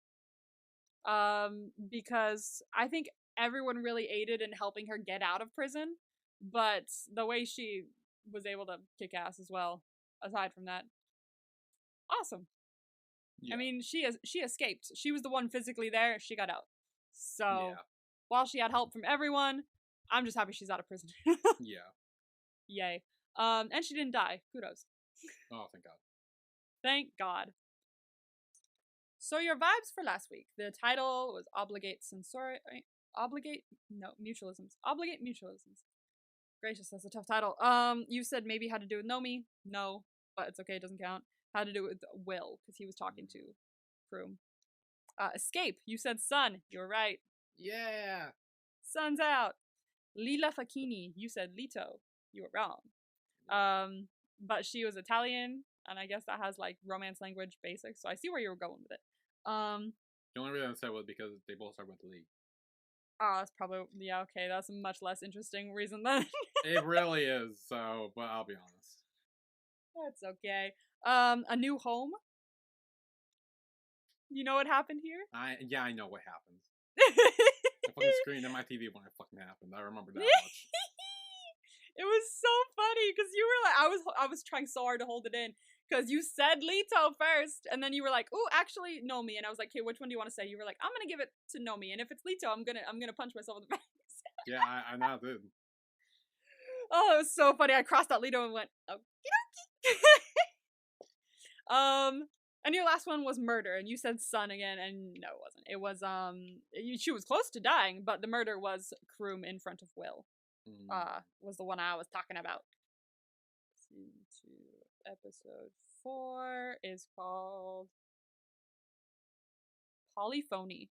Because I think everyone really aided in helping her get out of prison, but the way she was able to kick ass as well, aside from that, awesome. Yeah. I mean, she escaped. She was the one physically there. She got out. So while she had help from everyone, I'm just happy she's out of prison.
Yeah.
Yay. And she didn't die. Kudos.
Oh, thank God.
Thank God. So your vibes for last week. The title was Mutualisms. Obligate Mutualisms. Gracious, that's a tough title. You said maybe had to do with Nomi. No, but it's okay, it doesn't count. Had to do with Will, because he was talking to Kroom. Escape. You said Sun. You're right.
Yeah.
Sun's out. Lila Facchini. You said Lito. You were wrong. But she was Italian, and I guess that has like romance language basics, so I see where you were going with it.
The only reason I said was because they both start with Lee.
Oh, that's probably, yeah, okay, that's a much less interesting reason then.
It really is, so, but I'll be honest.
That's okay. A New Home? You know what happened here?
Yeah, I know what happens. I fucking screamed at my TV when it fucking happened. I remember that much.
It was so funny because you were like, I was trying so hard to hold it in because you said Lito first, and then you were like, "Oh, actually, Nomi," and I was like, "Okay, which one do you want to say?" You were like, "I'm gonna give it to Nomi, and if it's Lito, I'm gonna punch myself in the face."
Yeah, I now did.
Oh, it was so funny. I crossed out Lito and went, "Okie dokie." And your last one was murder, and you said Sun again, and no, it wasn't. It was she was close to dying, but the murder was Kroom in front of Will. Was the one I was talking about. Episode 4 is called Polyphony.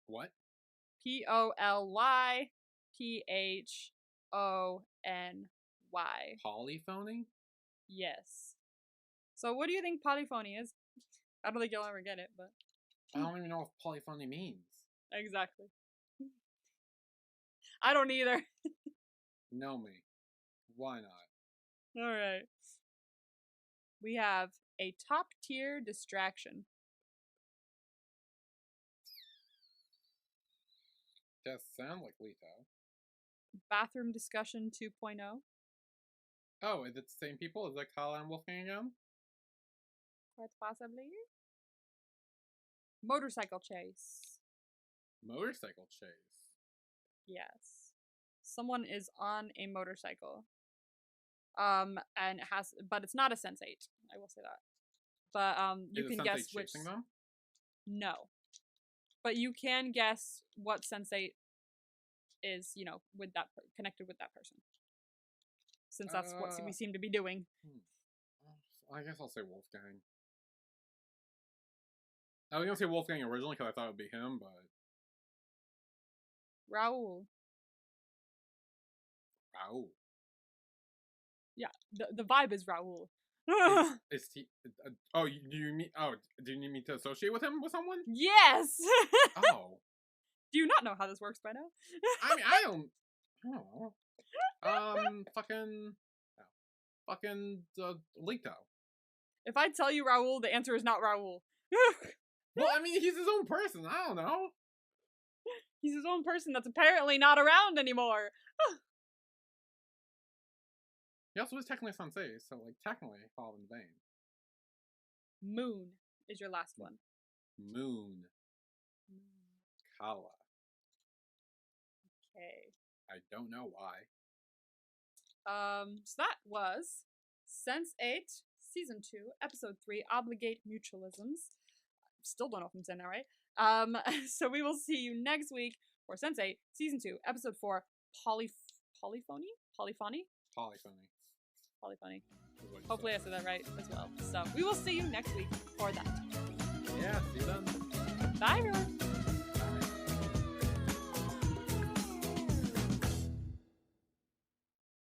What?
Polyphony.
Polyphony?
Yes. So what do you think polyphony is? I don't think you'll ever get it, but
I don't even know what polyphony means.
Exactly. I don't either.
Know me. Why not?
Alright. We have a top tier distraction.
Does sound like Lito.
Bathroom discussion 2.0.
Oh, is it the same people? Is that Kyle and Wolfgang again?
Quite possibly. Motorcycle chase.
Motorcycle chase?
Yes. Someone is on a motorcycle. And it has, but it's not a sensate. I will say that. But you can guess which.
Them?
No. But you can guess what sensate is, you know, with that connected with that person. Since that's what we seem to be doing.
I guess I'll say Wolfgang. I was gonna say Wolfgang originally because I thought it would be him, but
Raoul.
Raoul.
Yeah, the vibe is Raoul.
Is he? Oh, do you mean? Oh, do you need me to associate with him with someone?
Yes.
Oh.
Do you not know how this works by now?
I mean, I don't know. Fucking. fucking Leto.
If I tell you Raoul, the answer is not Raoul.
Well, I mean, he's his own person. I don't know.
He's his own person that's apparently not around anymore.
He also is technically a sensate, so like technically fall in vain.
Moon is your last one.
Moon. Kala.
Okay.
I don't know why.
So that was Sense8, Season 2, Episode 3, Obligate Mutualisms. Still don't know if I'm saying that right. So we will see you next week for Sense8, Season 2, Episode 4, Polyphony? Hopefully I said that right as well. So we will see you next week for that.
Yeah, see you then.
Bye, everyone.